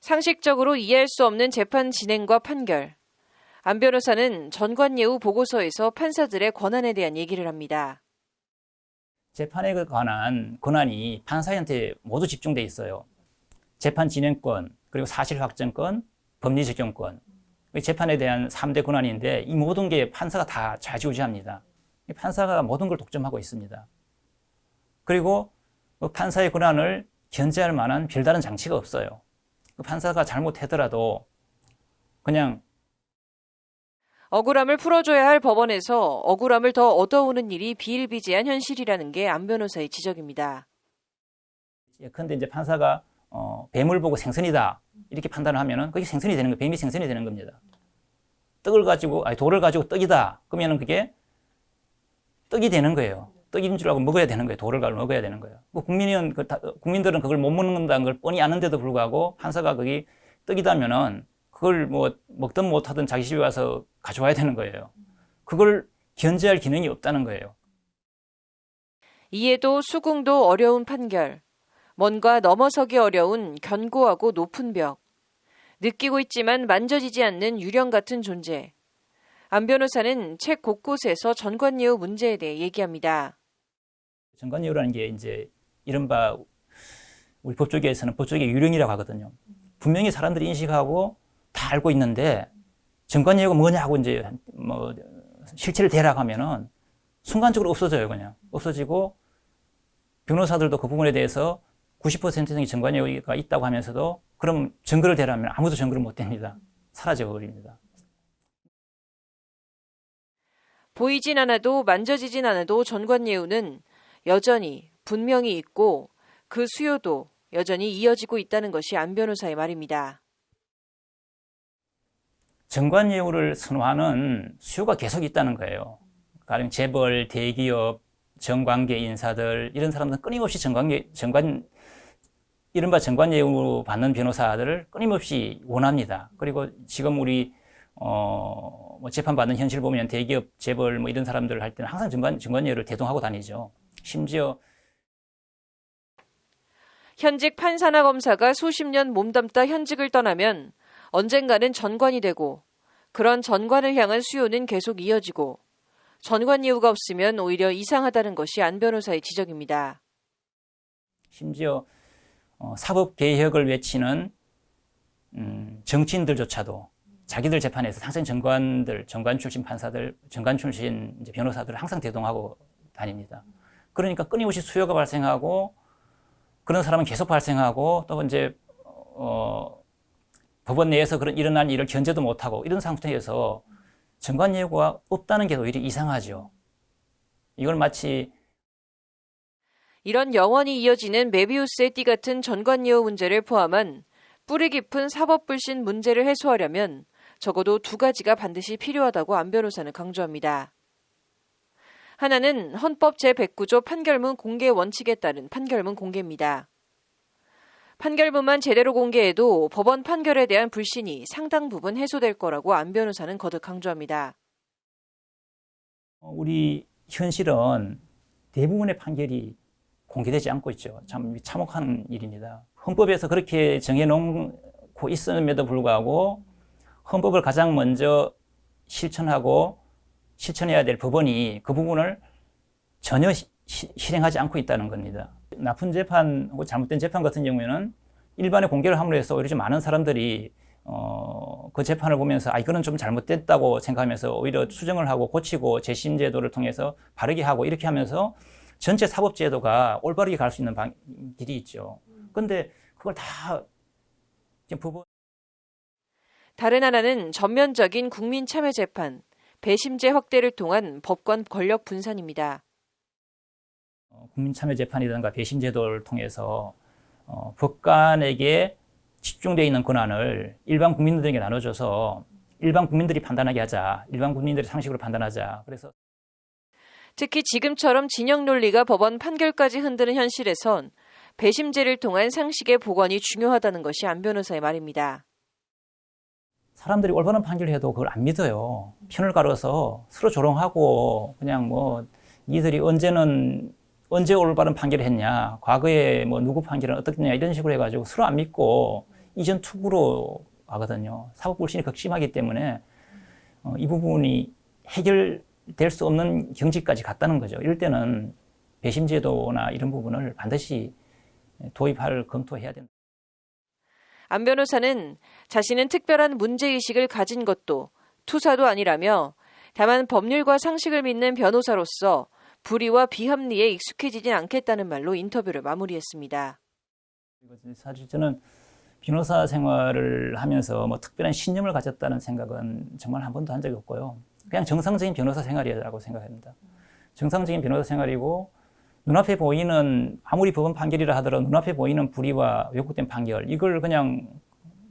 상식적으로 이해할 수 없는 재판 진행과 판결. 안 변호사는 전관예우 보고서에서 판사들의 권한에 대한 얘기를 합니다. 재판에 관한 권한이 판사한테 모두 집중돼 있어요. 재판 진행권, 그리고 사실 확정권, 법리 적용권. 재판에 대한 3대 권한인데 이 모든 게 판사가 다 좌지우지합니다. 판사가 모든 걸 독점하고 있습니다. 그리고 판사의 권한을 견제할 만한 별다른 장치가 없어요. 판사가 잘못하더라도 그냥 억울함을 풀어줘야 할 법원에서 억울함을 더 얻어오는 일이 비일비재한 현실이라는 게 안 변호사의 지적입니다. 그런데 이제 판사가 뱀을 보고 생선이다 이렇게 판단을 하면은 그게 생선이 되는 거예요. 뱀이 생선이 되는 겁니다. 돌을 가지고 떡이다 그러면은 그게 떡이 되는 거예요. 떡인 줄 알고 먹어야 되는 거예요. 돌을 가지고 먹어야 되는 거예요. 국민들은 그걸 못 먹는다는 걸 뻔히 아는데도 불구하고 판사가 그게 떡이다면은 그걸 뭐 먹든 못하든 자기 집에 와서 가져와야 되는 거예요. 그걸 견제할 기능이 없다는 거예요. 이해도 수긍도 어려운 판결. 뭔가 넘어서기 어려운 견고하고 높은 벽. 느끼고 있지만 만져지지 않는 유령 같은 존재. 안 변호사는 책 곳곳에서 전관예우 문제에 대해 얘기합니다. 전관예우라는 게 이제 이른바 우리 법조계에서는 법조계 유령이라고 하거든요. 분명히 사람들이 인식하고 다 알고 있는데 전관예우가 뭐냐고 이제 뭐 실체를 대라고 하면은 순간적으로 없어져요. 그냥 없어지고 변호사들도 그 부분에 대해서 90% 이상의 전관예우가 있다고 하면서도 그럼 증거를 대라면 아무도 증거를 못 댑니다. 사라져 버립니다. 보이진 않아도 만져지진 않아도 전관예우는 여전히 분명히 있고 그 수요도 여전히 이어지고 있다는 것이 안 변호사의 말입니다. 전관예우를 선호하는 수요가 계속 있다는 거예요. 가령 재벌, 대기업, 정관계 인사들 이런 사람들은 끊임없이 이른바 전관예우 받는 변호사들을 끊임없이 원합니다. 그리고 지금 우리 뭐 재판받는 현실 보면 대기업, 재벌 뭐 이런 사람들 할 때는 항상 전관예우를 대동하고 다니죠. 심지어 현직 판사나 검사가 수십 년 몸담다 현직을 떠나면 언젠가는 전관이 되고 그런 전관을 향한 수요는 계속 이어지고 전관예우가 없으면 오히려 이상하다는 것이 안 변호사의 지적입니다. 심지어 사법개혁을 외치는 정치인들조차도 자기들 재판에서 항상 정관 출신 판사들, 정관 출신 이제 변호사들을 항상 대동하고 다닙니다. 그러니까 끊임없이 수요가 발생하고 그런 사람은 계속 발생하고 또 이제 법원 내에서 그런 일어난 일을 견제도 못하고 이런 상태에서 전관예우가 없다는 게 오히려 이상하죠. 이걸 마치 이런 영원히 이어지는 메비우스의 띠 같은 전관예우 문제를 포함한 뿌리 깊은 사법불신 문제를 해소하려면 적어도 두 가지가 반드시 필요하다고 안 변호사는 강조합니다. 하나는 헌법 제109조 판결문 공개 원칙에 따른 판결문 공개입니다. 판결문만 제대로 공개해도 법원 판결에 대한 불신이 상당 부분 해소될 거라고 안 변호사는 거듭 강조합니다. 우리 현실은 대부분의 판결이 공개되지 않고 있죠. 참 참혹한 일입니다. 헌법에서 그렇게 정해놓고 있음에도 불구하고 헌법을 가장 먼저 실천해야 될 법원이 그 부분을 전혀 실행하지 않고 있다는 겁니다. 나쁜 재판 혹은 잘못된 재판 같은 경우에는 일반에 공개를 함으로 해서 오히려 좀 많은 사람들이 그 재판을 보면서 이거는 좀 잘못됐다고 생각하면서 오히려 수정을 하고 고치고 재심 제도를 통해서 바르게 하고 이렇게 하면서 전체 사법 제도가 올바르게 갈 수 있는 길이 있죠. 그런데 그걸 다 법원 다른 하나는 전면적인 국민 참여 재판, 배심제 확대를 통한 법관 권력 분산입니다. 국민참여재판이라든가 배심제도를 통해서 법관에게 집중되어 있는 권한을 일반 국민들에게 나눠줘서 일반 국민들이 판단하게 하자. 일반 국민들의 상식으로 판단하자. 그래서 특히 지금처럼 진영 논리가 법원 판결까지 흔드는 현실에선 배심제를 통한 상식의 복원이 중요하다는 것이 안 변호사의 말입니다. 사람들이 올바른 판결을 해도 그걸 안 믿어요. 편을 가려서 서로 조롱하고 그냥 뭐 니들이 언제 올바른 판결을 했냐, 과거에 뭐 누구 판결은 어떻겠냐 이런 식으로 해가지고 서로 안 믿고 이전 투구로 가거든요. 사법불신이 극심하기 때문에 이 부분이 해결될 수 없는 경지까지 갔다는 거죠. 이럴 때는 배심제도나 이런 부분을 반드시 검토해야 된다. 안 변호사는 자신은 특별한 문제의식을 가진 것도 투사도 아니라며 다만 법률과 상식을 믿는 변호사로서 불의와 비합리에 익숙해지진 않겠다는 말로 인터뷰를 마무리했습니다. 사실 저는 변호사 생활을 하면서 뭐 특별한 신념을 가졌다는 생각은 정말 한 번도 한 적이 없고요. 그냥 정상적인 변호사 생활이라고 생각합니다. 정상적인 변호사 생활이고 눈앞에 보이는 아무리 법원 판결이라 하더라도 눈앞에 보이는 불의와 왜곡된 판결 이걸 그냥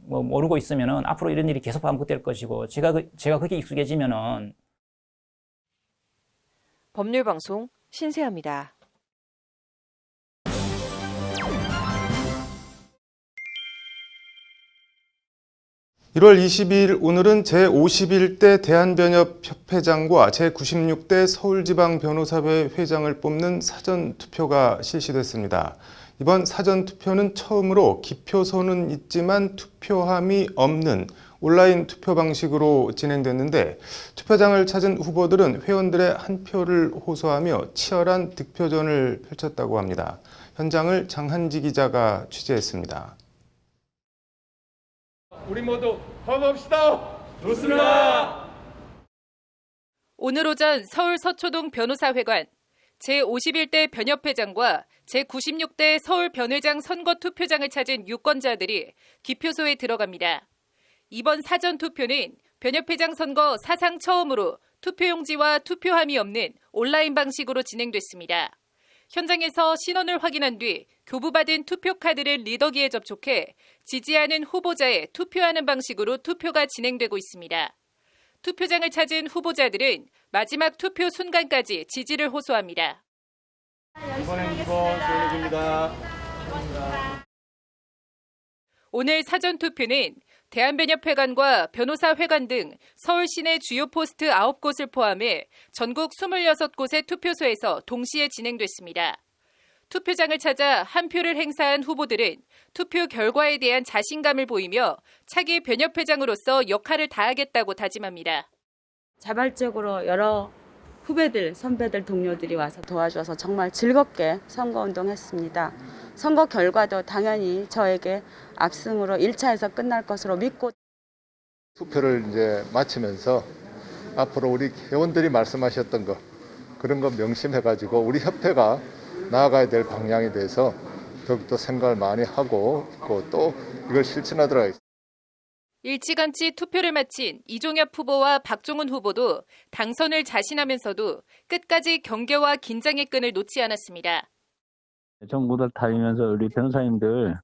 뭐 모르고 있으면은 앞으로 이런 일이 계속 반복될 것이고 제가 그게 익숙해지면은 법률방송 신세아입니다. (1월 22일) 오늘은 제51대 대한변협협회장과 제96대 서울지방변호사회 회장을 뽑는 사전투표가 실시됐습니다. 이번 사전투표는 처음으로 기표소는 있지만 투표함이 없는 온라인 투표 방식으로 진행됐는데 투표장을 찾은 후보들은 회원들의 한 표를 호소하며 치열한 득표전을 펼쳤다고 합니다. 현장을 장한지 기자가 취재했습니다. 우리 모두 화합합시다. 좋습니다. 오늘 오전 서울 서초동 변호사회관 제51대 변협회장과 제96대 서울변회장 선거투표장을 찾은 유권자들이 기표소에 들어갑니다. 이번 사전투표는 변협회장 선거 사상 처음으로 투표용지와 투표함이 없는 온라인 방식으로 진행됐습니다. 현장에서 신원을 확인한 뒤 교부받은 투표카드를 리더기에 접촉해 지지하는 후보자에 투표하는 방식으로 투표가 진행되고 있습니다. 투표장을 찾은 후보자들은 마지막 투표 순간까지 지지를 호소합니다. 이번엔 2번 조현욱입니다. 오늘 사전투표는 대한변협회관과 변호사회관 등 서울 시내 주요 포스트 9곳을 포함해 전국 26곳의 투표소에서 동시에 진행됐습니다. 투표장을 찾아 한 표를 행사한 후보들은 투표 결과에 대한 자신감을 보이며 차기 변협회장으로서 역할을 다하겠다고 다짐합니다. 자발적으로 여러 후배들, 선배들, 동료들이 와서 도와줘서 정말 즐겁게 선거운동했습니다. 선거 결과도 당연히 저에게 압승으로 1차에서 끝날 것으로 믿고 투표를 이제 마치면서 앞으로 우리 회원들이 말씀하셨던 거 그런 거 명심해가지고 우리 협회가 나아가야 될 방향에 대해서 더욱더 생각을 많이 하고 있고 또 이걸 실천하도록 하겠습니다. 일찌감치 투표를 마친 이종엽 후보와 박종훈 후보도 당선을 자신하면서도 끝까지 경계와 긴장의 끈을 놓지 않았습니다. 전국을 다니면서 우리 변호사님들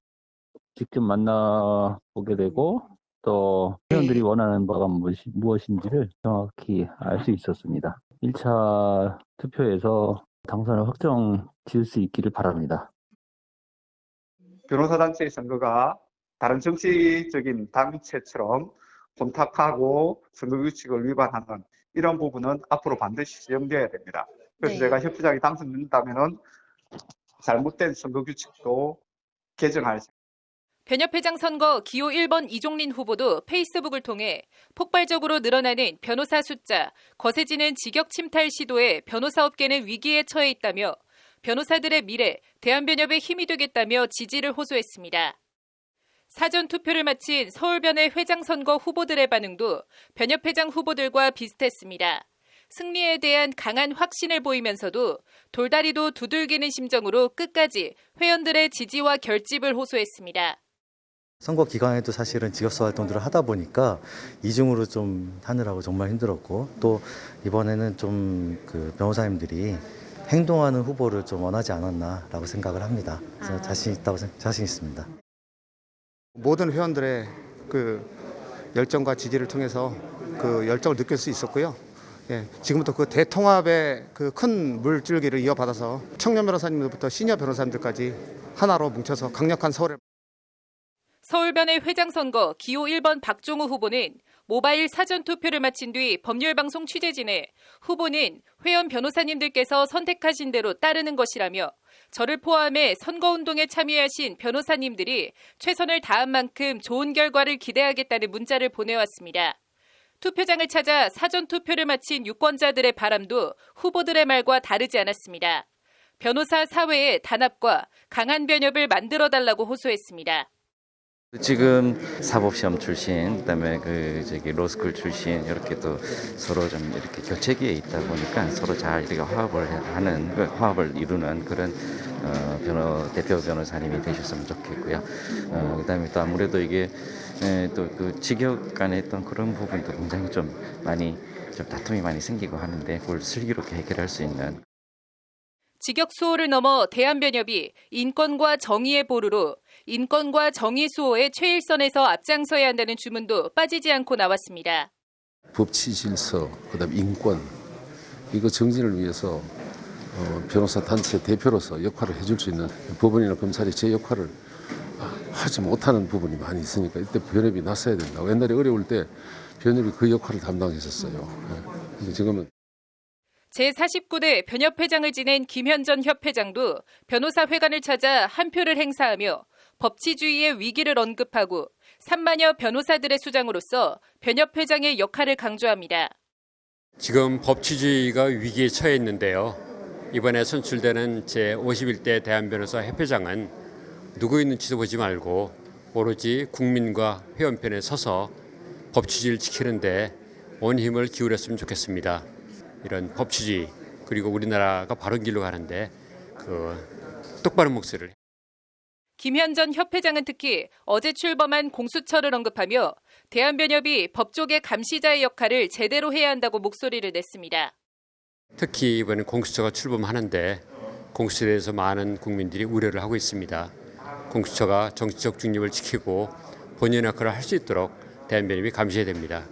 직접 만나보게 되고 또 회원들이 원하는 바가 무엇인지를 정확히 알 수 있었습니다. 1차 투표에서 당선을 확정 지을 수 있기를 바랍니다. 변호사단체의 선거가 다른 정치적인 단체처럼 혼탁하고 선거규칙을 위반하는 이런 부분은 앞으로 반드시 시정되어야 됩니다. 그래서 제가 협회장이 당선된다면은 잘못된 선거규칙도 개정할. 변협회장 선거 기호 1번 이종린 후보도 페이스북을 통해 폭발적으로 늘어나는 변호사 숫자, 거세지는 직역 침탈 시도에 변호사업계는 위기에 처해 있다며 변호사들의 미래, 대한변협의 힘이 되겠다며 지지를 호소했습니다. 사전투표를 마친 서울변의 회장 선거 후보들의 반응도 변협회장 후보들과 비슷했습니다. 승리에 대한 강한 확신을 보이면서도 돌다리도 두들기는 심정으로 끝까지 회원들의 지지와 결집을 호소했습니다. 선거 기간에도 사실은 직업수 활동들을 하다 보니까 이중으로 좀 하느라고 정말 힘들었고 또 이번에는 좀 그 변호사님들이 행동하는 후보를 좀 원하지 않았나라고 생각을 합니다. 그래서 자신 있습니다. 모든 회원들의 그 열정과 지지를 통해서 그 열정을 느낄 수 있었고요. 지금부터 그 대통합의 그 큰 물줄기를 이어받아서 청년 변호사님들부터 시니어 변호사님들까지 하나로 뭉쳐서 강력한 서울변의 회장 선거 기호 1번 박종우 후보는 모바일 사전투표를 마친 뒤 법률방송 취재진에 후보는 회원 변호사님들께서 선택하신 대로 따르는 것이라며 저를 포함해 선거운동에 참여하신 변호사님들이 최선을 다한 만큼 좋은 결과를 기대하겠다는 문자를 보내왔습니다. 투표장을 찾아 사전투표를 마친 유권자들의 바람도 후보들의 말과 다르지 않았습니다. 변호사 사회의 단합과 강한 변협을 만들어달라고 호소했습니다. 지금 사법시험 출신, 그다음에 로스쿨 출신 이렇게 또 서로 좀 이렇게 교체기에 있다 보니까 서로 잘 이렇게 화합을 이루는 그런 대표 변호사님이 되셨으면 좋겠고요. 그다음에 또 아무래도 이게 또 그 직역 간에 했던 그런 부분도 굉장히 좀 많이 좀 다툼이 많이 생기고 하는데 그걸 슬기롭게 해결할 수 있는. 직역 수호를 넘어 대한변협이 인권과 정의의 보루로 인권과 정의 수호의 최일선에서 앞장서야 한다는 주문도 빠지지 않고 나왔습니다. 법치 질서, 그다음 인권, 이거 정진을 위해서 변호사 단체 대표로서 역할을 해줄 수 있는 법원이나 검찰이 제 역할을 하지 못하는 부분이 많이 있으니까 이때 변협이 나서야 된다고. 옛날에 어려울 때 변협이 그 역할을 담당했었어요. 근데 지금은 제49대 변협회장을 지낸 김현전 협회장도 변호사 회관을 찾아 한 표를 행사하며 법치주의의 위기를 언급하고 3만여 변호사들의 수장으로서 변협회장의 역할을 강조합니다. 지금 법치주의가 위기에 처해 있는데요. 이번에 선출되는 제51대 대한변호사 협회장은 누구 있는지도 보지 말고 오로지 국민과 회원 편에 서서 법치주의를 지키는 데 온 힘을 기울였으면 좋겠습니다. 이런 법치주의 그리고 우리나라가 바른 길로 가는데 똑바른 목소리를. 김현전 협회장은 특히 어제 출범한 공수처를 언급하며 대한변협이 법조계 감시자의 역할을 제대로 해야 한다고 목소리를 냈습니다. 특히 이번에 공수처가 출범하는데 공수처에 대해서 많은 국민들이 우려를 하고 있습니다. 공수처가 정치적 중립을 지키고 본연의 역할을 할 수 있도록 대한변협이 감시해야 됩니다.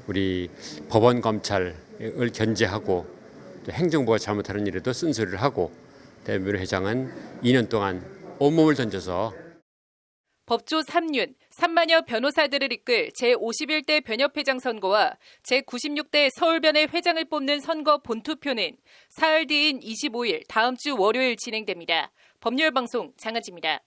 우리 법원 검찰을 견제하고 또 행정부가 잘못하는 일에도 쓴소리를 하고 대한변협 회장은 2년 동안 온몸을 던져서 법조 3륜, 3만여 변호사들을 이끌 제51대 변협회장 선거와 제96대 서울변의 회장을 뽑는 선거 본투표는 사흘 뒤인 25일 다음 주 월요일 진행됩니다. 법률방송 장하지입니다.